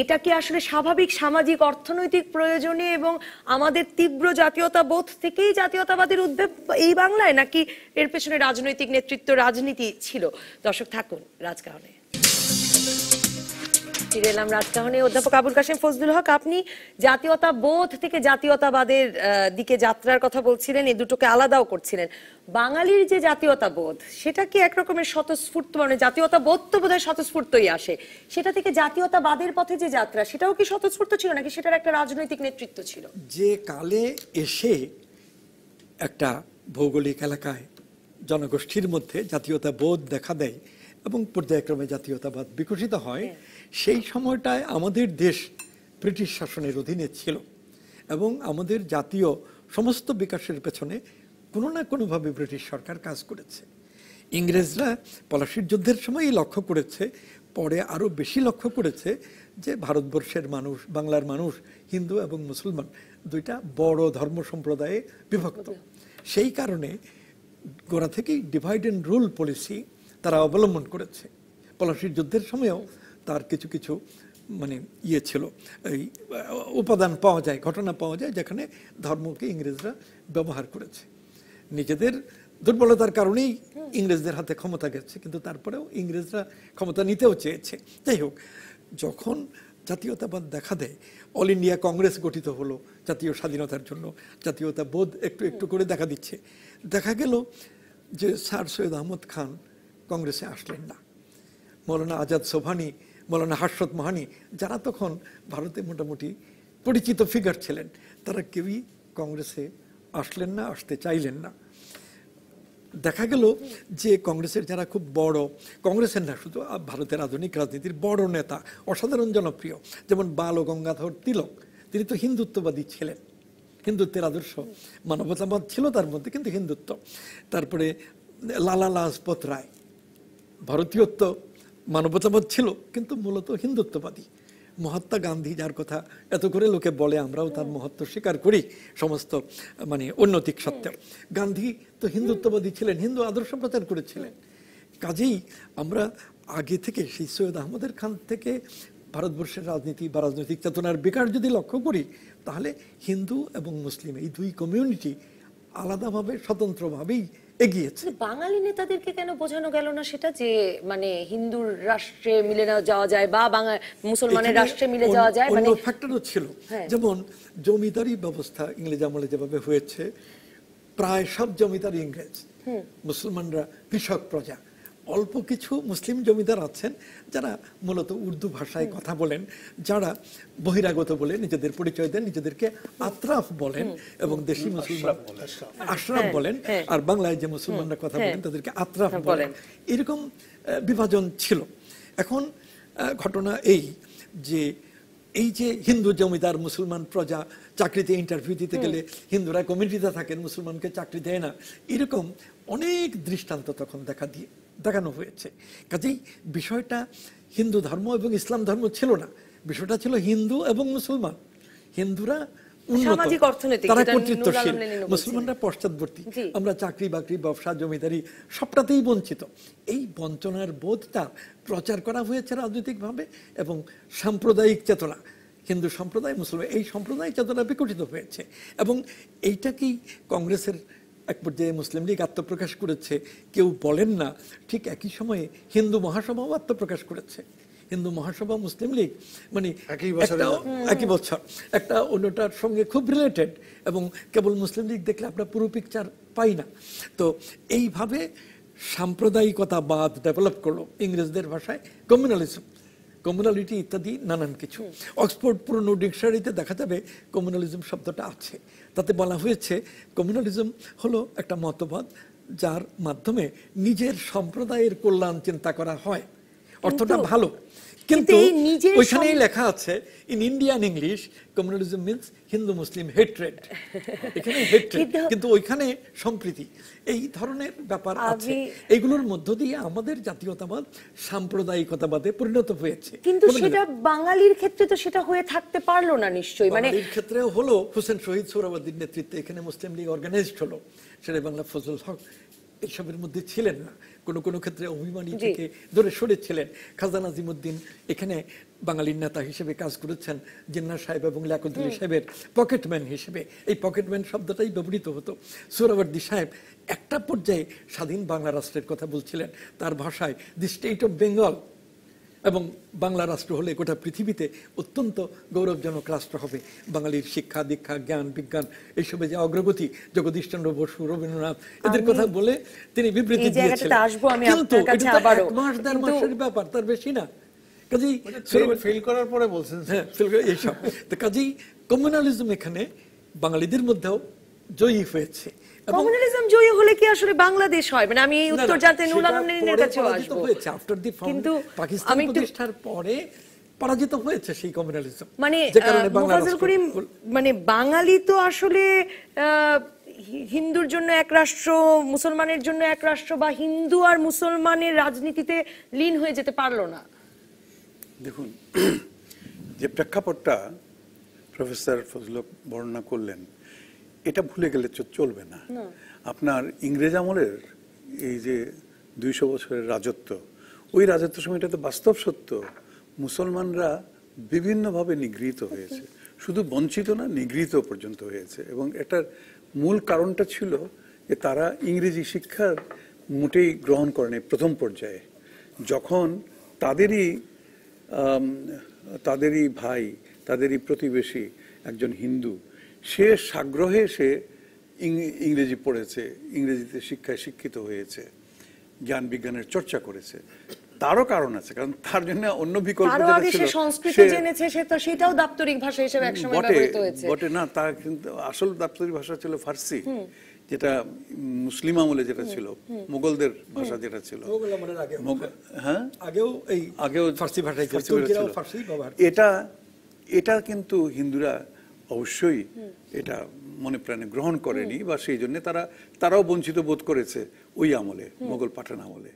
এটা কি আসলে স্বাভাবিক সামাজিক অর্থনৈতিক প্রয়োজনে এবং আমাদের তীব্র জাতীয়তাবোধ থেকেই জাতীয়তাবাদের উদ্ভব এই বাংলায়, নাকি এর পেছনে রাজনৈতিক নেতৃত্ব, রাজনীতি ছিল? দর্শক থাকুন রাজকাহনে। ফিরে এলাম রাজকাহনে। অধ্যাপক আবুল কাশেম ফজলুল হক, আপনি জাতীয়তাবোধ থেকে জাতীয়তাবাদের দিকে যাত্রার কথা বলছিলেন, এই দুটোকে আলাদাও করছিলেন। বাঙালির যে জাতীয়তাবোধ, সেটা কি একরকমের স্বতঃস্ফূর্ত, মানে জাতীয়তাবোধ তো বোধহয় স্বতঃস্ফূর্তই আসে, সেটা থেকে জাতীয়তাবাদের পথে যে যাত্রা, সেটাও কি স্বতঃস্ফূর্ত ছিল, নাকি সেটার একটা রাজনৈতিক নেতৃত্ব ছিল?
যে কালে এসে একটা ভৌগোলিক এলাকায় জনগোষ্ঠীর মধ্যে জাতীয়তাবোধ দেখা দেয় এবং পর্যায়ক্রমে জাতীয়তাবাদ বিকশিত হয়, সেই সময়টায় আমাদের দেশ ব্রিটিশ শাসনের অধীনে ছিল, এবং আমাদের জাতীয় সমস্ত বিকাশের পেছনে কোনো না কোনোভাবে ব্রিটিশ সরকার কাজ করেছে। ইংরেজরা পলাশির যুদ্ধের সময়ই লক্ষ্য করেছে, পরে আরও বেশি লক্ষ্য করেছে যে ভারতবর্ষের মানুষ, বাংলার মানুষ হিন্দু এবং মুসলমান দুইটা বড় ধর্ম সম্প্রদায়ে বিভক্ত। সেই কারণে গোড়া থেকেই ডিভাইড অ্যান্ড রুল পলিসি তারা অবলম্বন করেছে। পলাশির যুদ্ধের সময়ও তার কিছু কিছু মানে ছিল, এই উপাদান পাওয়া যায়, ঘটনা পাওয়া যায় যেখানে ধর্মকে ইংরেজরা ব্যবহার করেছে। নিজেদের দুর্বলতার কারণেই ইংরেজদের হাতে ক্ষমতা গেছে, কিন্তু তারপরেও ইংরেজরা ক্ষমতা নিতেও চেয়েছে। যাই হোক, যখন জাতীয়তাবাদ দেখা দেয়, অল ইন্ডিয়া কংগ্রেস গঠিত হলো জাতীয় স্বাধীনতার জন্য, জাতীয়তাবোধ একটু একটু করে দেখা দিচ্ছে। দেখা গেল যে স্যার সৈয়দ আহমদ খান কংগ্রেসে আসলেন না, মৌলানা আজাদ সোবহানি, মৌলানা হাসরত মাহানি, যারা তখন ভারতে মোটামুটি পরিচিত ফিগার ছিলেন, তারা কেউই কংগ্রেসে আসলেন না, আসতে চাইলেন না। দেখা গেল যে কংগ্রেসের যারা খুব বড়, কংগ্রেসের না শুধু ভারতের আধুনিক রাজনীতির বড় নেতা, অসাধারণ জনপ্রিয়, যেমন বাল গঙ্গাধর তিলক, তিনি তো হিন্দুত্ববাদী ছিলেন, হিন্দুত্বের আদর্শ মানবতাবাদ ছিল তার মধ্যে, কিন্তু হিন্দুত্ব। তারপরে লালা লাজপত রায়, ভারতীয়ত্ব মানবতাবাদ ছিল কিন্তু মূলত হিন্দুত্ববাদী। মহাত্মা গান্ধী, যার কথা এত করে লোকে বলে, আমরাও তার মহত্ব স্বীকার করি সমস্ত মানে অনৈতিক সত্ত্বেও, গান্ধী তো হিন্দুত্ববাদী ছিলেন, হিন্দু আদর্শ প্রচার করেছিলেন। কাজেই আমরা আগে থেকে সেই সৈয়দ আহমদের খান থেকে ভারতবর্ষের রাজনীতি বা রাজনৈতিক চেতনার বিকাশ যদি লক্ষ্য করি, তাহলে হিন্দু এবং মুসলিম এই দুই কমিউনিটি আলাদাভাবে স্বতন্ত্রভাবেই এগিয়েছে।
বাঙালি নেতাদেরকে কেন বোঝানো গেল না সেটা, যে মানে হিন্দুর রাষ্ট্রে মিলে না যাওয়া যায় বা মুসলমানের রাষ্ট্রে মিলে যাওয়া যায়?
মানে ফ্যাক্টরও ছিল, যেমন জমিদারি ব্যবস্থা ইংরেজ আমলে যেভাবে হয়েছে, প্রায় সব জমিদার ইংরেজ, মুসলমানরা কৃষক প্রজা। অল্প কিছু মুসলিম জমিদার আছেন যারা মূলত উর্দু ভাষায় কথা বলেন, যারা বহিরাগত বলে নিজেদের পরিচয় দেন, নিজেদেরকে আত্রাফ বলেন এবং দেশি মুসলমান আশরাফ বলেন, আর বাংলায় যে মুসলমানরা কথা বলেন তাদেরকে আত্রাফ বলেন। এরকম বিভাজন ছিল। এখন ঘটনা এই যে এই যে হিন্দু জমিদার মুসলমান প্রজা চাকরিতে ইন্টারভিউ দিতে গেলে হিন্দুরা কমিউনিটিতে থাকেন, মুসলমানকে চাকরি দেয় না, এরকম অনেক দৃষ্টান্ত তখন দেখানো হয়েছে। কাজেই বিষয়টা হিন্দু ধর্ম এবং ইসলাম ধর্ম ছিল না, বিষয়টা ছিল হিন্দু এবং মুসলমান। হিন্দুরা
সামাজিক অর্থনৈতিক,
তারা কর্তৃত্বশীল, মুসলমানরা পশ্চাৎবর্তী। আমরা চাকরি বাকরি ব্যবসা জমিদারি সবটাতেই বঞ্চিত। এই বঞ্চনার বোধটা প্রচার করা হয়েছে রাজনৈতিকভাবে এবং সাম্প্রদায়িক চেতনা, হিন্দু সম্প্রদায় মুসলমান এই সম্প্রদায় চেতনা বিকশিত হয়েছে। এবং এইটাকেই কংগ্রেসের এক পর্যায়ে মুসলিম লীগ আত্মপ্রকাশ করেছে। কেউ বলেন না ঠিক একই সময়ে হিন্দু মহাসভাও আত্মপ্রকাশ করেছে। হিন্দু মহাসভা মুসলিম লীগ মানে একই বছর, একটা অন্যটার সঙ্গে খুব রিলেটেড, এবং কেবল মুসলিম লীগ দেখলে আমরা পুরো পিকচার পাই না। তো এইভাবে সাম্প্রদায়িকতাবাদ ডেভেলপ করলো, ইংরেজদের ভাষায় কমিউনালিজম, কমিউনালিটি ইত্যাদি নানান কিছু। অক্সফোর্ড পুরনো ডিকশনারিতে দেখা যাবে কমিউনালিজম শব্দটা আছে। তাতে বলা হয়েছে কমিউনালিজম হলো একটা মতবাদ যার মাধ্যমে নিজের সম্প্রদায়ের কল্যাণ চিন্তা করা হয়। অর্থটা ভালো, কিন্তু ওইখানেই লেখা আছে in Indian English communalism means Hindu Muslim hatred. এখানে হেট্রেড, কিন্তু ওইখানে সম্প্রীতি, এই ধরনের ব্যাপার আছে। এইগুলোর মধ্য দিয়ে আমাদের জাতীয়তাবাদ সাম্প্রদায়িকতাবাদে পরিণত হয়েছে।
কিন্তু সেটা বাঙালির ক্ষেত্রে তো সেটা হয়ে থাকতে পারলো না নিশ্চয়ই। মানে
বাঙালির ক্ষেত্রে হলো হোসেন শহীদ সোহরাওয়ার্দীর নেতৃত্বে এখানে মুসলিম লীগ অর্গানাইজড হলো, শেরে বাংলা ফজল হক এইসবের মধ্যে ছিলেন না, কোনো কোনো ক্ষেত্রে অভিমানী থেকে দূরে সরেছিলেন। খাজা নাজিমুদ্দিন এখানে বাঙালির নেতা হিসেবে কাজ করেছেন, জিন্না সাহেব এবং লিয়াকতউদ্দিন সাহেবের পকেটম্যান হিসেবে। এই পকেটম্যান শব্দটাই ব্যবহৃত হতো। সোহরাওয়ার্দী সাহেব একটা পর্যায়ে স্বাধীন বাংলা রাষ্ট্রের কথা বলছিলেন, তার ভাষায় দি স্টেট অফ বেঙ্গল, এবং বাংলা রাষ্ট্র হলে গোটা পৃথিবীতে অত্যন্ত গৌরবজনক রাষ্ট্র হবে। বাঙালির শিক্ষা দীক্ষা জ্ঞান বিজ্ঞান এইসবে যে অগ্রগতি, জগদীশচন্দ্র বসু রবীন্দ্রনাথ এদের কথা বলে তিনি বিবৃতি দিয়েছিলেন। কিন্তু এক মাস দেড় মাসের ব্যাপার, তার বেশি না। কাজেই
ফেল করার পরে বলছেন,
হ্যাঁ এইসব। তো কাজেই কমিউনালিজম এখানে বাঙালিদের মধ্যেও জয়ী হয়েছে।
কমিউনালিজম জয়ী হলে কি আসলে বাংলাদেশ হয়? মানে আমি এই উত্তর জানতে নুরুল আলমের কাছে আসব।
কিন্তু পাকিস্তান প্রতিষ্ঠার পরে পরাজিত হয়েছে সেই কমিউনালিজম।
মানে মুফাজ্জল করিম, মানে বাঙালি তো আসলে হিন্দুর জন্য এক রাষ্ট্র, মুসলমানের জন্য এক রাষ্ট্র, বা হিন্দু আর মুসলমানের রাজনীতিতে লীন হয়ে যেতে পারলো না।
দেখুন, যে প্রেক্ষাপটটা প্রফেসর ফজল বর্ণনা করলেন, এটা ভুলে গেলে চলবে না। আপনার ইংরেজ আমলের এই যে 200 বছরের রাজত্ব, ওই রাজত্ব সময়টা তো বাস্তব সত্য, মুসলমানরা বিভিন্নভাবে নিগৃহীত হয়েছে, শুধু বঞ্চিত না, নিগৃহীত পর্যন্ত হয়েছে। এবং এটার মূল কারণটা ছিল যে তারা ইংরেজি শিক্ষার মোটেই গ্রহণ করেনি প্রথম পর্যায়ে। যখন তাদেরই ভাই, তাদেরই প্রতিবেশী একজন হিন্দু, সে সাগ্রহে সে ইংরেজি পড়েছে, ইংরেজিতে শিক্ষায় শিক্ষিত হয়েছে, জ্ঞান বিজ্ঞানের চর্চা করেছে, তারও কারণ আছে, কারণ তার জন্য অন্য বিকল্প
সংস্কৃত জেনেছে, সে তো সেটাও দাপ্তরিক ভাষা হিসেবে একসময় ব্যবহৃত হয়েছে।
বটে না, তার কিন্তু আসল দাপ্তরিক ভাষা ছিল ফার্সি, যেটা মুসলিম আমলে যেটা ছিল, মুঘলদের ভাষা যেটা ছিল। হ্যাঁ, আগেও ফার্সি ভাষায় এটা কিন্তু হিন্দুরা অবশ্যই এটা মনে প্রাণে গ্রহণ করেনি, বা সেই জন্য তারাও বঞ্চিত বোধ করেছে ওই আমলে, মোগল পাঠান আমলে।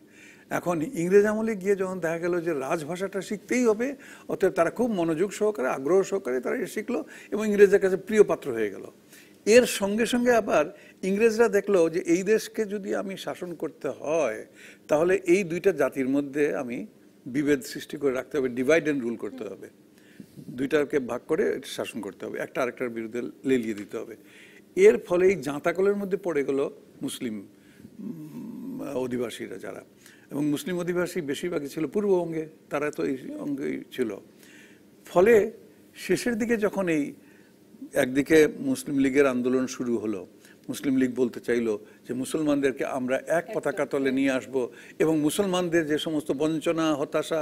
এখন ইংরেজ আমলে গিয়ে যখন দেখা গেল যে রাজভাষাটা শিখতেই হবে, অতএব তারা খুব মনোযোগ সহকারে আগ্রহ সহকারে তারা শিখলো এবং ইংরেজদের কাছে প্রিয় পাত্র হয়ে গেল। এর সঙ্গে সঙ্গে আবার ইংরেজরা দেখলো যে এই দেশকে যদি আমি শাসন করতে হয়, তাহলে এই দুইটা জাতির মধ্যে আমি বিভেদ সৃষ্টি করে রাখতে হবে, ডিভাইড অ্যান্ড রুল করতে হবে, দুইটাকে ভাগ করে শাসন করতে হবে, একটা আরেকটার বিরুদ্ধে লেলিয়ে দিতে হবে। এর ফলে এই জাঁতাকলের মধ্যে পড়ে গেল মুসলিম অধিবাসীরা যারা, এবং মুসলিম অধিবাসী বেশিরভাগই ছিল পূর্ববঙ্গে, তারা তো এই অঙ্গেই ছিল। ফলে শেষের দিকে যখন এই একদিকে মুসলিম লীগের আন্দোলন শুরু হলো, মুসলিম লীগ বলতে চাইলো যে মুসলমানদেরকে আমরা এক পতাকা তলে নিয়ে আসব এবং মুসলমানদের যে সমস্ত বঞ্চনা, হতাশা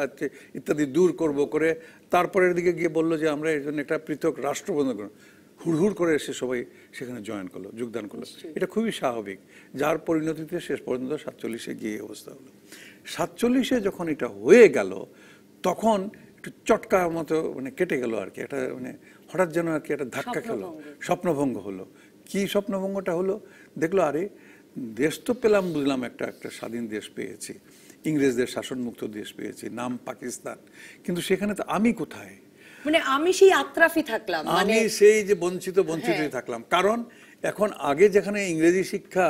ইত্যাদি দূর করব করে তারপরের দিকে গিয়ে বললো যে আমরা এর জন্য একটা পৃথক রাষ্ট্র বন্ধ করব। হুড়হুড় করে এসে সবাই সেখানে জয়েন করলো, যোগদান করলো। এটা খুবই স্বাভাবিক, যার পরিণতিতে শেষ পর্যন্ত 47-এ গিয়ে অবস্থা হলো। 47-এ যখন এটা হয়ে গেল তখন একটু চটকা মতো মানে কেটে গেল আর কি, একটা মানে হঠাৎ যেন আর কি একটা ধাক্কা খেলো, স্বপ্নভঙ্গ হলো। কি স্বপ্নভঙ্গটা হলো? দেখলো আরে দেশ তো পেলাম, বুঝলাম একটা স্বাধীন দেশ পেয়েছি, ইংরেজদের শাসনমুক্ত দেশ পেয়েছি, নাম পাকিস্তান, কিন্তু সেখানে তো আমি কোথায়?
মানে আমি সেই আত্রাফি থাকলাম,
আমি সেই যে বঞ্চিতই থাকলাম। কারণ এখন আগে যেখানে ইংরেজি শিক্ষা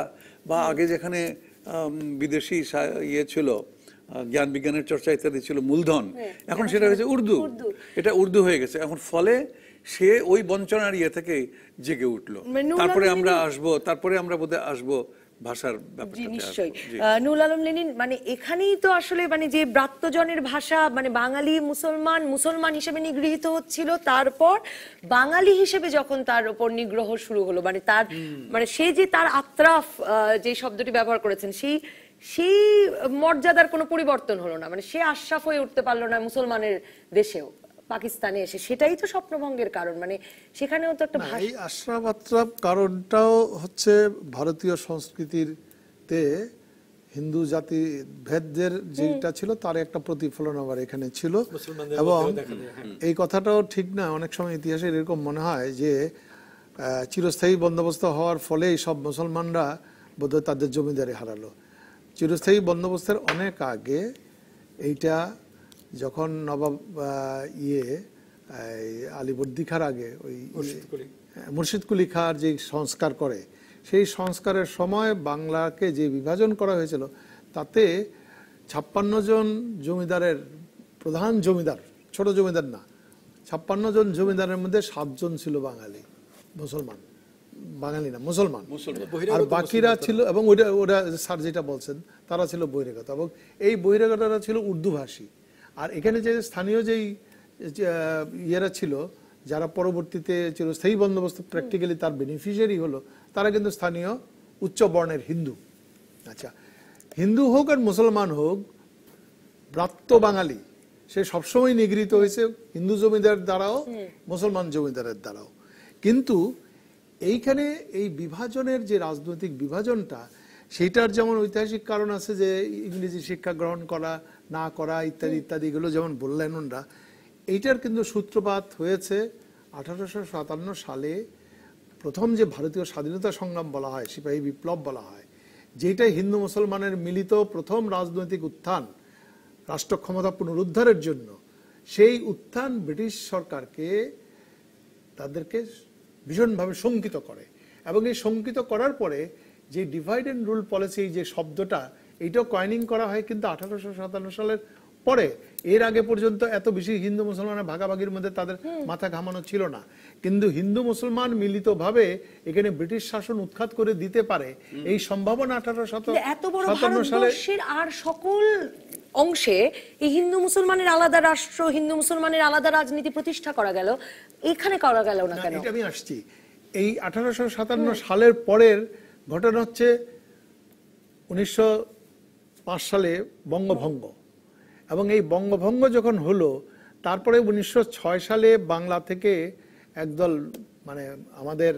বা আগে যেখানে বিদেশি ইয়ে ছিল, জ্ঞান বিজ্ঞানের চর্চা ইত্যাদি ছিল মূলধন, এখন সেটা হয়েছে উর্দু। এটা উর্দু হয়ে গেছে এখন। ফলে সে ওই বঞ্চনার ইয়ে থেকে জেগে উঠলো। তারপরে আমরা বোধহয় আসবো ভাষার ব্যাপারটা।
নিশ্চয়ই নুরুল আলম লেনিন, মানে এখানেই তো আসলে মানে যে ব্রাত্যজনের ভাষা, মানে বাঙালি মুসলমান হিসেবে নিগৃহীত হচ্ছিল, তারপর বাঙালি হিসেবে যখন তার উপর নিগ্রহ শুরু হলো, মানে তার মানে সে যে তার আত্রাফ যে শব্দটি ব্যবহার করেছেন, সেই মর্যাদার কোনো পরিবর্তন হলো না, মানে সে আশরাফ হয়ে উঠতে পারলো না মুসলমানের দেশেও, পাকিস্তানে এসে। সেটাই তো স্বপ্নভঙ্গের কারণ, মানে সেখানেও তো একটা
এই আশরাফ আত্রাফ কারণটাও হচ্ছে ভারতীয় সংস্কৃতিতে হিন্দু জাতি ভেদের যেটা ছিল তার একটা প্রতিফলন আবার এখানে ছিল। এবং এই কথাটাও ঠিক না, অনেক সময় ইতিহাসে এরকম মনে হয় যে চিরস্থায়ী বন্দোবস্ত হওয়ার ফলে সব মুসলমানরা বোধহয় তাদের জমিদারি হারালো। চিরস্থায়ী বন্দোবস্তের অনেক আগে এইটা যখন নবাব আলীবর্দী খার আগে ওই মুর্শিদ কুলি খার যে সংস্কার করে, সেই সংস্কারের সময় বাংলাকে যে বিভাজন করা হয়েছিল তাতে 56 জন জমিদারের প্রধান জমিদার, ছোট জমিদার না, 56 জন জমিদারের মধ্যে 7 জন ছিল বাঙালি, মুসলমান, আর বাকিরা ছিল, এবং ওরা স্যার যেটা বলছেন তারা ছিল বহিরাগত, এবং এই বহিরাগতরা ছিল উর্দু ভাষী। আর এখানে যে স্থানীয় যেই ইয়েরা ছিল, যারা পরবর্তীতে চিরস্থায়ী বন্দোবস্ত প্র্যাকটিক্যালি তার বেনিফিশিয়ারি হলো, তারা কিন্তু স্থানীয় উচ্চ বর্ণের হিন্দু। আচ্ছা, হিন্দু হোক আর মুসলমান হোক, ব্রাত্য বাঙালি সে সবসময় নিগৃহীত হয়েছে হিন্দু জমিদার দ্বারাও, মুসলমান জমিদারের দ্বারাও। কিন্তু এইখানে এই বিভাজনের যে রাজনৈতিক বিভাজনটা, সেইটার যেমন ঐতিহাসিক কারণ আছে, যে ইংরেজি শিক্ষা গ্রহণ করা না করা ইত্যাদি ইত্যাদি, এগুলো যেমন বললেন ওনারা, এইটার কিন্তু সূত্রপাত হয়েছে 1857 সালে প্রথম যে ভারতীয় স্বাধীনতা সংগ্রাম বলা হয়, সিপাহী বিপ্লব বলা হয়, যেটা হিন্দু মুসলমানের মিলিত প্রথম রাজনৈতিক উত্থান রাষ্ট্র ক্ষমতা পুনরুদ্ধারের জন্য। সেই উত্থান ব্রিটিশ সরকারকে তাদেরকে ভীষণভাবে শঙ্কিত করে, এবং এই শঙ্কিত করার পরে যে ডিভাইড অ্যান্ড রুল পলিসি যে শব্দটা, এইটাও কয়েনিং করা হয় কিন্তু 1857 সালের পরে। এর আগে পর্যন্ত এত বেশি হিন্দু মুসলমানের ভাগাভাগির মধ্যে তাদের মাথা ঘামানো ছিল না, কিন্তু হিন্দু মুসলমান মিলিতভাবে এখানে ব্রিটিশ শাসন উৎখাত করে দিতে পারে এই সম্ভাবনা 1857 সালে
আর সকল অংশে এই হিন্দু মুসলমানের আলাদা রাষ্ট্র, হিন্দু মুসলমানের আলাদা রাজনীতি প্রতিষ্ঠা করা গেল, এখানে করা গেল না কেন?
এটা আমি আসছি। এই 1857 সালের পরের ঘটনা হচ্ছে 1905 সালে বঙ্গভঙ্গ, এবং এই বঙ্গভঙ্গ যখন হলো, তারপরে 1906 সালে বাংলা থেকে একদল, আমাদের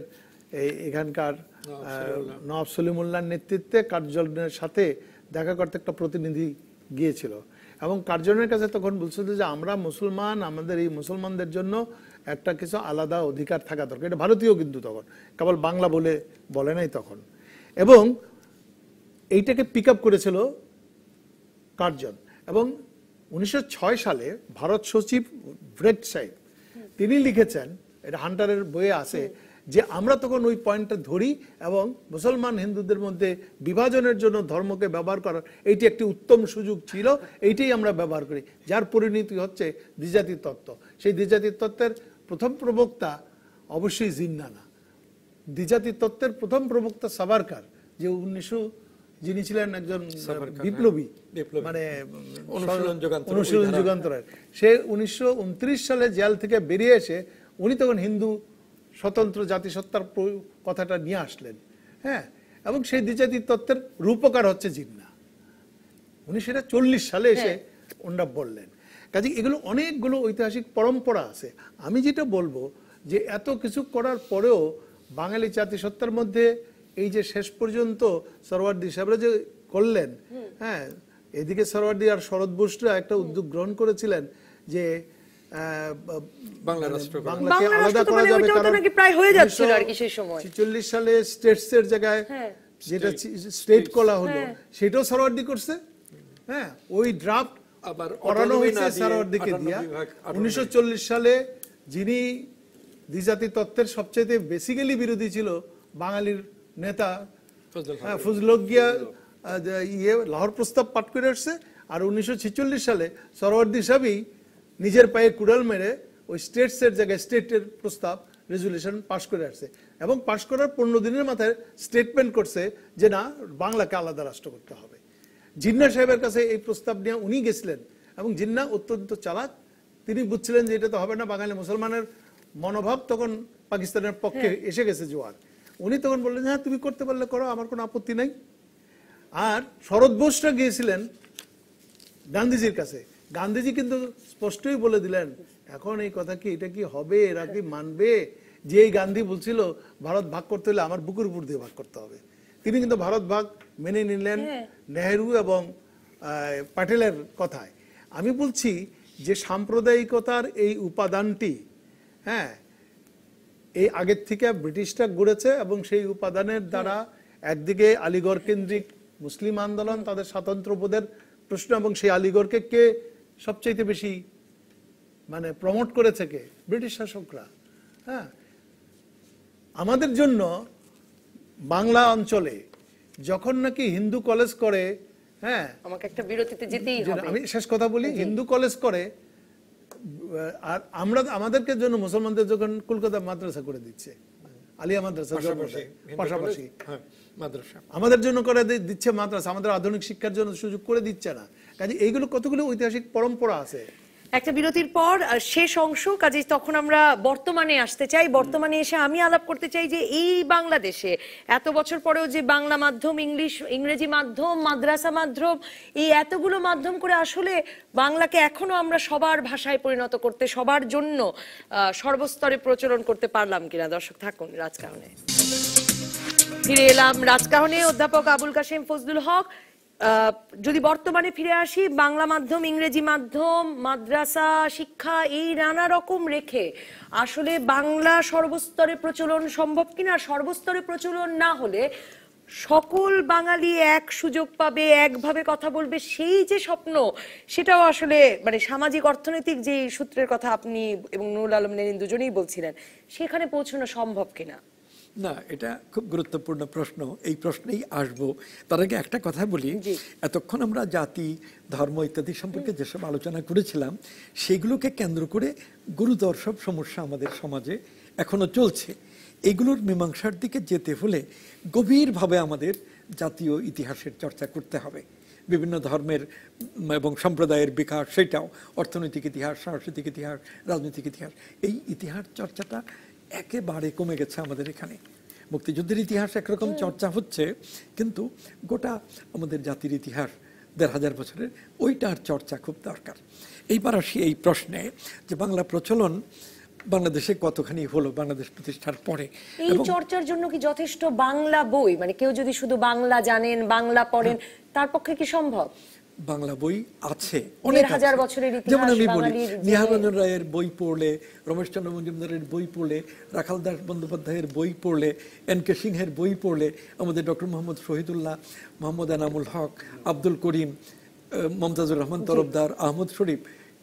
এখানকার নওয়াব সলিমুল্লাহর নেতৃত্বে কার্জনের সাথে দেখা করতে একটা প্রতিনিধি গিয়েছিল, এবং কার্জনের কাছে তখন বলছিল যে আমরা মুসলমান, আমাদের এই মুসলমানদের জন্য একটা কিছু আলাদা অধিকার থাকা দরকার। এটা ভারতীয় কিন্তু তখন কেবল বাংলা বলে নাই তখন, এবং এইটাকে পিক আপ করেছিল কার্জন। এবং 1906 সালে ভারত সচিব ব্রেট সাহেব তিনি লিখেছেন, এটা হান্টারের বইয়ে আছে, যে আমরা তখন ওই পয়েন্টটা ধরি এবং মুসলমান হিন্দুদের মধ্যে বিভাজনের জন্য ধর্মকে ব্যবহার করার এইটি একটি উত্তম সুযোগ ছিল, এইটাই আমরা ব্যবহার করি, যার পরিণতি হচ্ছে দ্বিজাতি তত্ত্ব। সেই দ্বিজাতি তত্ত্বের প্রথম প্রবক্তা অবশ্যই জিন্না না, দ্বিজাতি তত্ত্বের প্রথম প্রবক্তা সাভারকার, যে যিনি ছিলেন একজন বিপ্লবী, মানে অনুশীলন যুগান্তরের। সে 1929 সালে জেল থেকে বেরিয়ে এসে উনি তখন হিন্দু স্বতন্ত্র জাতিসত্তার কথাটা নিয়ে আসলেন। হ্যাঁ, এবং সেই দ্বিজাতি তত্ত্বের রূপকার হচ্ছে জিন্না। উনি সেটা 40 সালে এসে ওনারা বললেন। কাজে এগুলো অনেকগুলো ঐতিহাসিক পরম্পরা আছে। আমি যেটা বলবো যে এত কিছু করার পরেও বাঙালি জাতিসত্তার মধ্যে এই যে শেষ পর্যন্ত সরওয়ার্দী সাহেবরা যে করলেন, হ্যাঁ, এদিকে সরওয়ার্দী আর শরৎ বোসরা একটা উদ্যোগ গ্রহণ করেছিলেন যে বাংলাকে আলাদা করা যাবে, কারণ
প্রায় হয়ে যাচ্ছিল আর কি সেই সময়
46 সালে স্টেটসের জায়গায় যেটা স্টেট করা হলো সেটাও সরওয়ার্দী করছে। হ্যাঁ, ওই ড্রাফট আবার করানো হয়েছে সরওয়ার্দীকে দিয়া। 1940 সালে যিনি দ্বিজাতি তত্ত্বের সবচেয়ে বেসিক্যালি বিরোধী ছিল বাঙালির নেতা ফজলুল হক গিয়া লাহোর প্রস্তাব পাঠ করে আসছে। আর 1946 সালে সরওয়ার্দী সাহেবই নিজের পায়ে কুড়াল মেরে ওই স্টেটসের জায়গায় স্টেটের প্রস্তাব রেজুলেশন পাশ করে আসছে, এবং পাশ করার 15 দিনের মাথায় স্টেটমেন্ট করছে যে না, বাংলাকে আলাদা রাষ্ট্র করতে হবে। জিন্না সাহেবের কাছে এই প্রস্তাব নিয়ে উনি গেছিলেন, এবং জিন্না অত্যন্ত চালাক, তিনি বুঝছিলেন যে এটা তো হবে না, বাঙালি মুসলমানের মনোভাব তখন পাকিস্তানের পক্ষে এসে গেছে জোয়ার। উনি তখন বললেন হ্যাঁ তুমি করতে পারলে করো, আমার কোনো আপত্তি নাই। আর শরৎ বোসরা গিয়েছিলেন গান্ধীজির কাছে, গান্ধীজি কিন্তু স্পষ্টই বলে দিলেন এখন এই কথা কি, এটা কি হবে, এরা কি মানবে? যে গান্ধী বলছিল ভারত ভাগ করতে হলে আমার বুকের উপর দিয়ে ভাগ করতে হবে, তিনি কিন্তু ভারত ভাগ মেনে নিলেন নেহেরু এবং প্যাটেলের কথায়। আমি বলছি যে সাম্প্রদায়িকতার এই উপাদানটি, হ্যাঁ, এই আগের থেকে ব্রিটিশরা গড়েছে, এবং সেই উপাদানের দ্বারা একদিকে আলিগড় কেন্দ্রিক মুসলিম আন্দোলন, তাদের স্বাতন্ত্র্যবোধের প্রশ্ন, এবং সেই আলিগড়কে কে সবচেয়ে বেশি মানে প্রমোট করেছে? কে? ব্রিটিশ শাসকরা। হ্যাঁ, আমাদের জন্য বাংলা অঞ্চলে যখন নাকি হিন্দু কলেজ করে, হ্যাঁ,
আমাকে একটা বিরতিতে যেতেই হবে,
আমি শেষ কথা বলি, হিন্দু কলেজ করে, আর আমরা আমাদেরকে জন্য মুসলমানদের যখন কলকাতা মাদ্রাসা করে দিচ্ছে, আলিয়া মাদ্রাসা পাশাপাশি
মাদ্রাসা
আমাদের জন্য করে দিচ্ছে, মাদ্রাসা আমাদের আধুনিক শিক্ষার জন্য সুযোগ করে দিচ্ছে না। কাজে এইগুলো কতগুলো ঐতিহাসিক পরম্পরা আছে।
একটা বিরতির পর শেষ অংশ, কাজে তখন আমরা বর্তমানে আসতে চাই। বর্তমানে এসে আমি আলাপ করতে চাই যে এই বাংলাদেশে এত বছর পরেও যে বাংলা মাধ্যম, ইংরেজি মাধ্যম, মাদ্রাসা মাধ্যম, এই এতগুলো মাধ্যম করে আসলে বাংলাকে এখনো আমরা সবার ভাষায় পরিণত করতে, সবার জন্য সর্বস্তরে প্রচলন করতে পারলাম কিনা। দর্শক থাকুন রাজকাহনে। ফিরে এলাম রাজকাহনে। অধ্যাপক আবুল কাশেম ফজলুল হক, যদি বর্তমানে ফিরে আসি, বাংলা মাধ্যম, ইংরেজি মাধ্যম, মাদ্রাসা শিক্ষা এই নানা রকম রেখে আসলে বাংলা সর্বস্তরে প্রচলন সম্ভব কিনা? সর্বস্তরে প্রচলন না হলে সকল বাঙালি এক সুযোগ পাবে, একভাবে কথা বলবে, সেই যে স্বপ্ন, সেটাও আসলে মানে সামাজিক অর্থনৈতিক যে সূত্রের কথা আপনি এবং নুরুল আলম নেরিন দুজনেই বলছিলেন, সেখানে পৌঁছানো সম্ভব কিনা?
না, এটা খুব গুরুত্বপূর্ণ প্রশ্ন, এই প্রশ্নেই আসবো। তার আগে একটা কথা বলি, এতক্ষণ আমরা জাতি, ধর্ম ইত্যাদি সম্পর্কে যেসব আলোচনা করেছিলাম, সেগুলোকে কেন্দ্র করে গুরুতর সব সমস্যা আমাদের সমাজে এখনো চলছে। এগুলোর মীমাংসার দিকে যেতে হলে গভীরভাবে আমাদের জাতীয় ইতিহাসের চর্চা করতে হবে। বিভিন্ন ধর্মের এবং সম্প্রদায়ের বিকাশ, সেটাও অর্থনৈতিক ইতিহাস, সাংস্কৃতিক ইতিহাস, রাজনৈতিক ইতিহাস, এই ইতিহাস চর্চাটা একেবারে কমে গেছে আমাদের এখানে। মুক্তিযুদ্ধের ইতিহাস একরকম চর্চা হচ্ছে, কিন্তু গোটা আমাদের জাতির ইতিহাস ১৫০০ বছরের, ওইটার চর্চা খুব দরকার। এইবার আসি এই প্রশ্নে যে বাংলা প্রচলন বাংলাদেশে কতখানি হলো বাংলাদেশ প্রতিষ্ঠার পরে।
এই চর্চার জন্য কি যথেষ্ট বাংলা বই, মানে কেউ যদি শুধু বাংলা জানেন, বাংলা পড়েন, তার পক্ষে কি সম্ভব?
বাংলা বই আছে অনেক, যেমন আমি বলি নিহাররঞ্জন রায়ের বই পড়লে, রমেশচন্দ্র মজুমদারের বই পড়লে, রাখাল দাস বন্দ্যোপাধ্যায়ের বই পড়লে, এন.কে. সিংহের বই পড়লে, আমাদের ডক্টর মোহাম্মদ শহীদুল্লাহ, মোহাম্মদ এনামুল হক, আব্দুল করিম, মমতাজুর রহমান তরফদার, আহমদ শরীফ,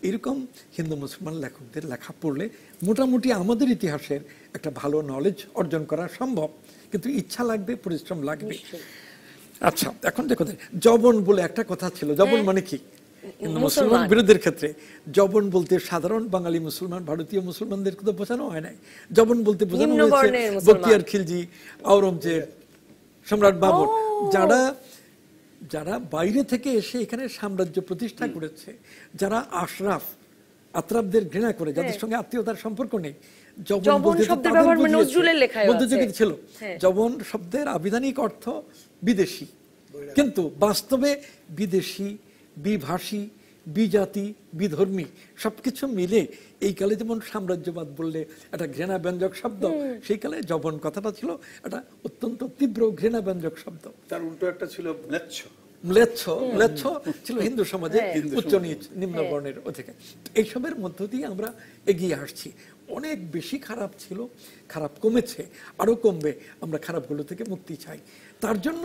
এরকম হিন্দু মুসলমান লেখকদের লেখা পড়লে মোটামুটি আমাদের ইতিহাসের একটা ভালো নলেজ অর্জন করা সম্ভব, কিন্তু ইচ্ছা লাগবে, পরিশ্রম লাগবে। আচ্ছা, এখন দেখো, জবন বলে একটা কথা ছিল। জবন মানে কি? কিন্তু মুসলমান বিরোধীর ক্ষেত্রে জবন বলতে সাধারণ বাঙালি মুসলমান, ভারতীয় মুসলমানদের তো বোঝানো হয় নাই। জবন বলতে বোঝানো হয়েছে বখতিয়ার খিলজি, আওরঙ্গজেব, সম্রাট বাবর, যারা বাইরে থেকে এসে এখানে সাম্রাজ্য প্রতিষ্ঠা করেছে, যারা আশরাফ আতরাফদের ঘৃণা করে, যাদের সঙ্গে আত্মীয়তার সম্পর্ক নেই।
জবন শব্দের ব্যবহার নজরুলের লেখায় আছে,
মধ্যযুগে ছিল। জবন শব্দের আবিধানিক অর্থ বিদেশি, কিন্তু বাস্তবে বিদেশি, বিভাষী, বিজাতি, বিধর্মী সবকিছু মিলে এই কালে যেমন সাম্রাজ্যবাদ বললে একটা ঘৃণাব্যঞ্জক শব্দ, সেই কালে জবন কথাটা ছিল একটা অত্যন্ত তীব্র ঘৃণাব্যঞ্জক শব্দ।
তার উল্টো একটা ছিল ম্লেচ্ছ।
ম্লেচ্ছ ছিল হিন্দু সমাজে উচ্চ নিচ নিম্ন বর্ণের অধিকার। এইসবের মধ্য দিয়ে আমরা এগিয়ে আসছি। অনেক বেশি খারাপ ছিল, খারাপ কমেছে, আরো কমবে। আমরা খারাপগুলো থেকে মুক্তি চাই। তার জন্য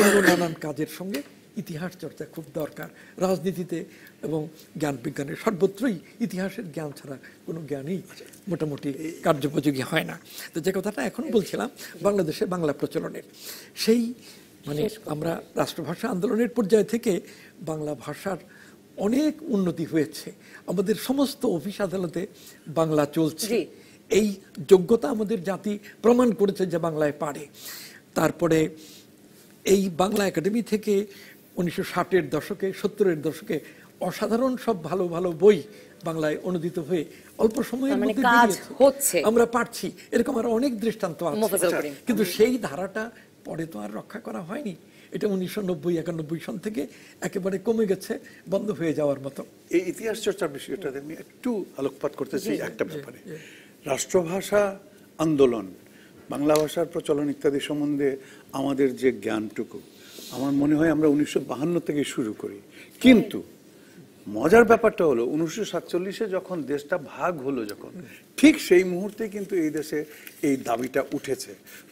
অন্য নানান কাজের সঙ্গে ইতিহাস চর্চা খুব দরকার। রাজনীতিতে এবং জ্ঞান বিজ্ঞানের সর্বত্রই ইতিহাসের জ্ঞান ছাড়া কোনো জ্ঞানই মোটামুটি কার্যোপযোগী হয় না। তো যে কথাটা এখন বলছিলাম বাংলাদেশে বাংলা প্রচলনের, সেই মানে আমরা রাষ্ট্রভাষা আন্দোলনের পর্যায় থেকে বাংলা ভাষার অনেক উন্নতি হয়েছে। আমাদের সমস্ত অফিস আদালতে বাংলা চলছে। এই যোগ্যতা আমাদের জাতি প্রমাণ করেছে যে বাংলায় পারে। তারপরে এই বাংলা একাডেমি থেকে 1960-এর দশকে, 70-এর দশকে অসাধারণ সব ভালো ভালো বই বাংলায় অনুদিত হয়ে অল্প সময়ের মধ্যে বেরিয়েছে। আমরা পারছি, এরকম আরো অনেক দৃষ্টান্ত আছে। কিন্তু সেই ধারাটা পরে তো আর রক্ষা করা হয়নি। এটা 1990-91 সন থেকে একেবারে কমে গেছে, বন্ধ হয়ে যাওয়ার মতো।
এই ইতিহাস চর্চার বিষয়টাতে আমি একটু আলোকপাত করতে চাই একটা ব্যাপারে। রাষ্ট্রভাষা আন্দোলন, বাংলা ভাষার প্রচলন ইত্যাদি সম্বন্ধে আমাদের যে জ্ঞানটুকু, আমার মনে হয় আমরা 1952 থেকে শুরু করি। কিন্তু মজার ব্যাপারটা হলো 1947-এ যখন দেশটা ভাগ হলো, যখন ঠিক সেই মুহূর্তে কিন্তু এই দেশে এই দাবিটা উঠেছে।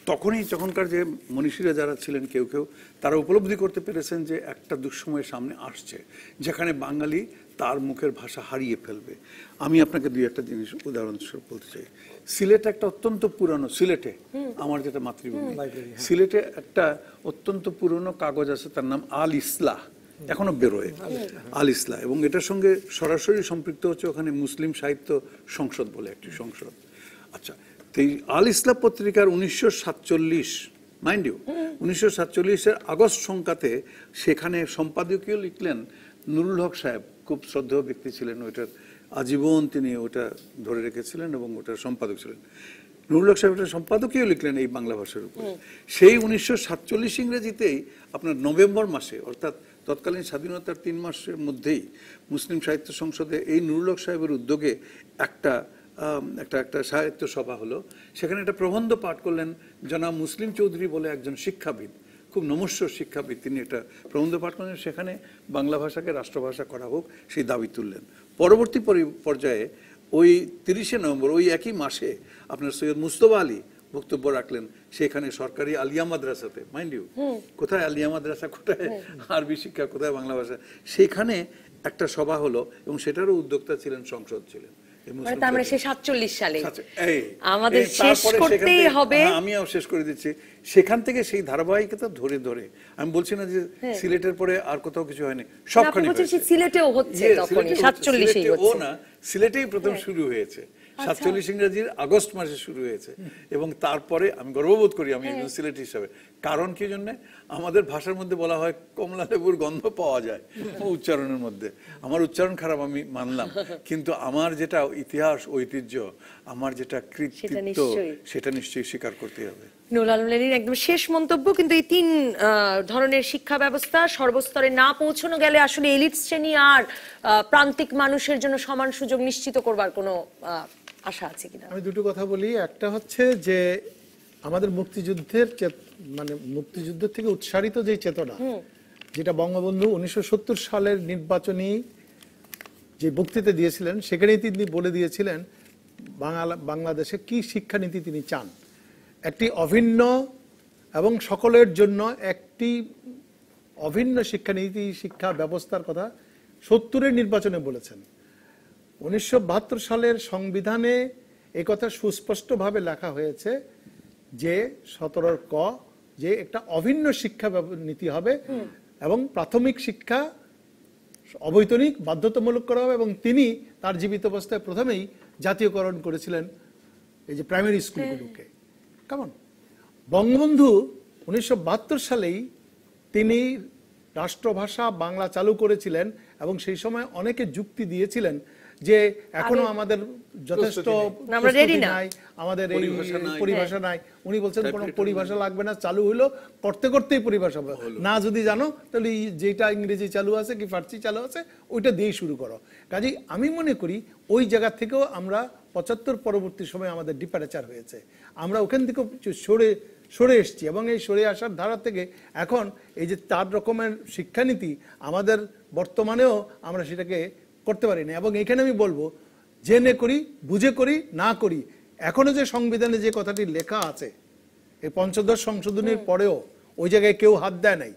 তখনকার যে মনীষীরা যারা ছিলেন কেউ কেউ, তারা উপলব্ধি করতে পেরেছেন যে একটা দুঃসময়ের সামনে আসছে যেখানে বাঙালি তার মুখের ভাষা হারিয়ে ফেলবে। আমি আপনাকে দুই একটা জিনিস উদাহরণস্বরূপ বলতে চাই। সিলেটে একটা অত্যন্ত পুরানো, সিলেটে আমার যেটা মাতৃভূমি, সিলেটে একটা অত্যন্ত পুরনো কাগজ আছে, তার নাম আল ইসলাহ, এখনো বেরোয়, আল ইসলাহ। এবং এটার সঙ্গে সরাসরি সম্পৃক্ত হচ্ছে ওখানে মুসলিম সাহিত্য সংসদ বলে একটি সংসদ। আচ্ছা, তো এই আল ইসলাহ পত্রিকার 1947, মাইন্ড ইউ, 1947-এর আগস্ট সংখ্যাতে সেখানে সম্পাদকীয় লিখলেন নুরুল হক সাহেব, খুব শ্রদ্ধেয় ব্যক্তি ছিলেন। ওইটার আজীবন তিনি ওটা ধরে রেখেছিলেন এবং ওটার সম্পাদক ছিলেন। নুরুল হক সাহেব ওটা সম্পাদকীয় লিখলেন এই বাংলা ভাষার উপরে। সেই 1947 ইংরেজিতেই আপনার নভেম্বর মাসে, অর্থাৎ তৎকালীন স্বাধীনতার 3 মাসের মধ্যেই মুসলিম সাহিত্য সংসদে এই নুরুল হক সাহেবের উদ্যোগে একটা সাহিত্য সভা হলো। সেখানে একটা প্রবন্ধ পাঠ করলেন জনাব মুসলিম চৌধুরী বলে একজন শিক্ষাবিদ, খুব নমস্য শিক্ষাবিদ। তিনি একটা প্রবন্ধ পাঠ করলেন, সেখানে বাংলা ভাষাকে রাষ্ট্রভাষা করা হোক সেই দাবি তুললেন। পরবর্তী পর্যায়ে ওই 30শে নভেম্বর, ওই একই মাসে আপনার সৈয়দ মুস্তফা আলী বক্তব্য রাখলেন সেখানে সরকারি আলিয়া মাদ্রাসাতে, মাইন্ড ইউ, কোথায় আলিয়া মাদ্রাসা, কোথায় আরবি শিক্ষা, কোথায় বাংলা ভাষা, সেখানে একটা সভা হলো এবং সেটারও উদ্যোক্তা ছিলেন, সংসদ ছিলেন।
আমাদের শেষ করতেই হবে,
আমিও শেষ করে দিচ্ছি। সেখান থেকে সেই ধারাবাহিকতা ধরে ধরে, আমি বলছি না যে সিলেটের পরে আর কোথাও কিছু হয়নি, সবখানে
সিলেটেও হচ্ছে, তখনই 47-এই হচ্ছে।
ও না, সিলেটেই প্রথম শুরু হয়েছে, 47 ইংরেজির আগস্ট মাসে শুরু হয়েছে। এবং তারপরে আমি গর্ববোধ করি আমি একজন সিলেটি হিসাবে। কারণ কি জন্য? আমাদের ভাষার মধ্যে বলা হয় কমলা লেবুর গন্ধ পাওয়া যায় উচ্চারণের মধ্যে। আমার উচ্চারণ খারাপ, আমি মানলাম, কিন্তু আমার যেটা ইতিহাস, ঐতিহ্য, আমার যেটা কৃতিত্ব, সেটা নিশ্চয়ই স্বীকার করতে হবে।
নুরুল আলম লেলির একদম শেষ মন্তব্য, কিন্তু এই 3 ধরনের শিক্ষা ব্যবস্থা সর্বস্তরে না পৌঁছানো গেলে আসলে এলিট শ্রেণী আর প্রান্তিক মানুষের জন্য সমান সুযোগ নিশ্চিত করবার কোনো আশা আছে কিনা?
আমি দুটো কথা বলি। একটা হচ্ছে যে আমাদের মুক্তিযুদ্ধের মুক্তিযুদ্ধ থেকে উৎসারিত যে চেতনা, যেটা বঙ্গবন্ধু 1970 সালের নির্বাচনী যে বক্তৃতা দিয়েছিলেন, সেখানেই তিনি বলে দিয়েছিলেন বাংলাদেশে কি শিক্ষানীতি তিনি চান। একটি অভিন্ন এবং সকলের জন্য একটি অভিন্ন শিক্ষানীতি, শিক্ষা ব্যবস্থার কথা 70-এর নির্বাচনে বলেছেন। 1972 সালের সংবিধানে একথা সুস্পষ্টভাবে লেখা হয়েছে যে 17 ক যে একটা অভিন্ন শিক্ষা নীতি হবে এবং প্রাথমিক শিক্ষা অবৈতনিক বাধ্যতামূলক করা হবে, এবং তিনি তার জীবিত অবস্থায় প্রথমেই জাতীয়করণ করেছিলেন এই যে প্রাইমারি স্কুলগুলোকে। কেমন বঙ্গবন্ধু 1972 সালেই তিনি রাষ্ট্রভাষা বাংলা চালু করেছিলেন, এবং সেই সময় অনেকে যুক্তি দিয়েছিলেন যে এখনো আমাদের যথেষ্ট প্রস্তুতি নাই, আমাদের এই পরিভাষা নাই। উনি বলছেন কোনো পরিভাষা লাগবে না, চালু হলো করতে করতেই পরিভাষা হবে না, যদি জানো তাহলে যেটা ইংরেজি চালু আছে কি ফার্সি চালু আছে ওইটা দিয়ে শুরু করো। কাজেই আমি মনে করি ওই জায়গা থেকেও আমরা 75 পরবর্তী সময় আমাদের ডিপারেচার হয়েছে, আমরা ওখান থেকে সরে এসছি, এবং এই সরে আসার ধারা থেকে এখন এই যে 4 রকমের শিক্ষানীতি আমাদের বর্তমানেও আমরা সেটাকে করতে পারি না। এবং এখানে আমি বলবো জেনে করি, বুঝে করি, না করি, এখনো যে সংবিধানে যে কথাটি লেখা আছে এই ৫৫ সংশোধনের পরেও ওই জায়গায় কেউ হাত দেয় নাই।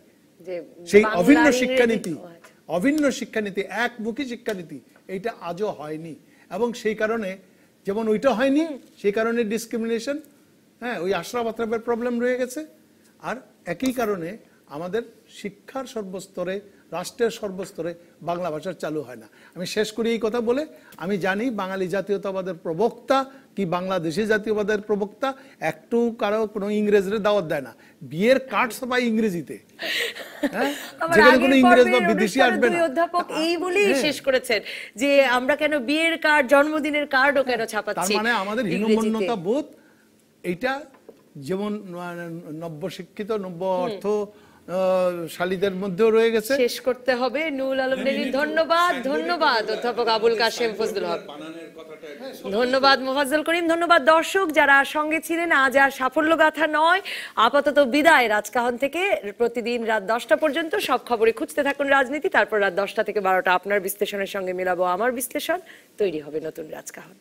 সেই অভিন্ন শিক্ষানীতি একমুখী শিক্ষানীতি এইটা আজও হয়নি, এবং সেই কারণে যেমন ওইটা হয়নি সেই কারণে ডিসক্রিমিনেশন, হ্যাঁ ওই আশরাফ আতরাফের প্রবলেম রয়ে গেছে। আর একই কারণে আমাদের শিক্ষার সর্বস্তরে, রাষ্ট্রের সর্বস্তরে বাংলা ভাষার চালু হয় না। আমি শেষ করি এই কথা বলে, আমি জানি বাঙালি জাতীয়তাবাদের প্রবক্তা কি বাংলাদেশি জাতীয়বাদের প্রবক্তা একটু কারো কোনো ইংরেজরে দাওয়াত দেয় না, বিয়ের কার্ড সবাই ইংরেজিতে,
যেখানে কোনো ইংরেজ বা বিদেশি আসবে না। অধ্যাপক এই বলেই শেষ করেছেন যে আমরা কেন বিয়ের কার্ড, জন্মদিনের কার্ডও কেন ছাপাচ্ছি।
তার মানে আমাদের হীনমন্যতা বোধ এইটা যেমন নব্য শিক্ষিত নব্য অর্থ শালীদের মধ্যেও রয়ে গেছে।
শেষ করতে হবে। নুরুল আলম নীলির ধন্যবাদ অধ্যাপক আবুল কাশেম ফজলুল হক, ধন্যবাদ মোফাজ্জল করিম, ধন্যবাদ দর্শক যারা সঙ্গে ছিলেন। আজ আর সাফল্য গাথা নয়, আপাতত বিদায় রাজকাহন থেকে। প্রতিদিন রাত 10টা পর্যন্ত সব খবরে খুঁজতে থাকুন রাজনীতি, তারপর রাত 10টা থেকে 12টা আপনার বিশ্লেষণের সঙ্গে মেলাবো আমার বিশ্লেষণ। তৈরি হবে নতুন রাজকাহন।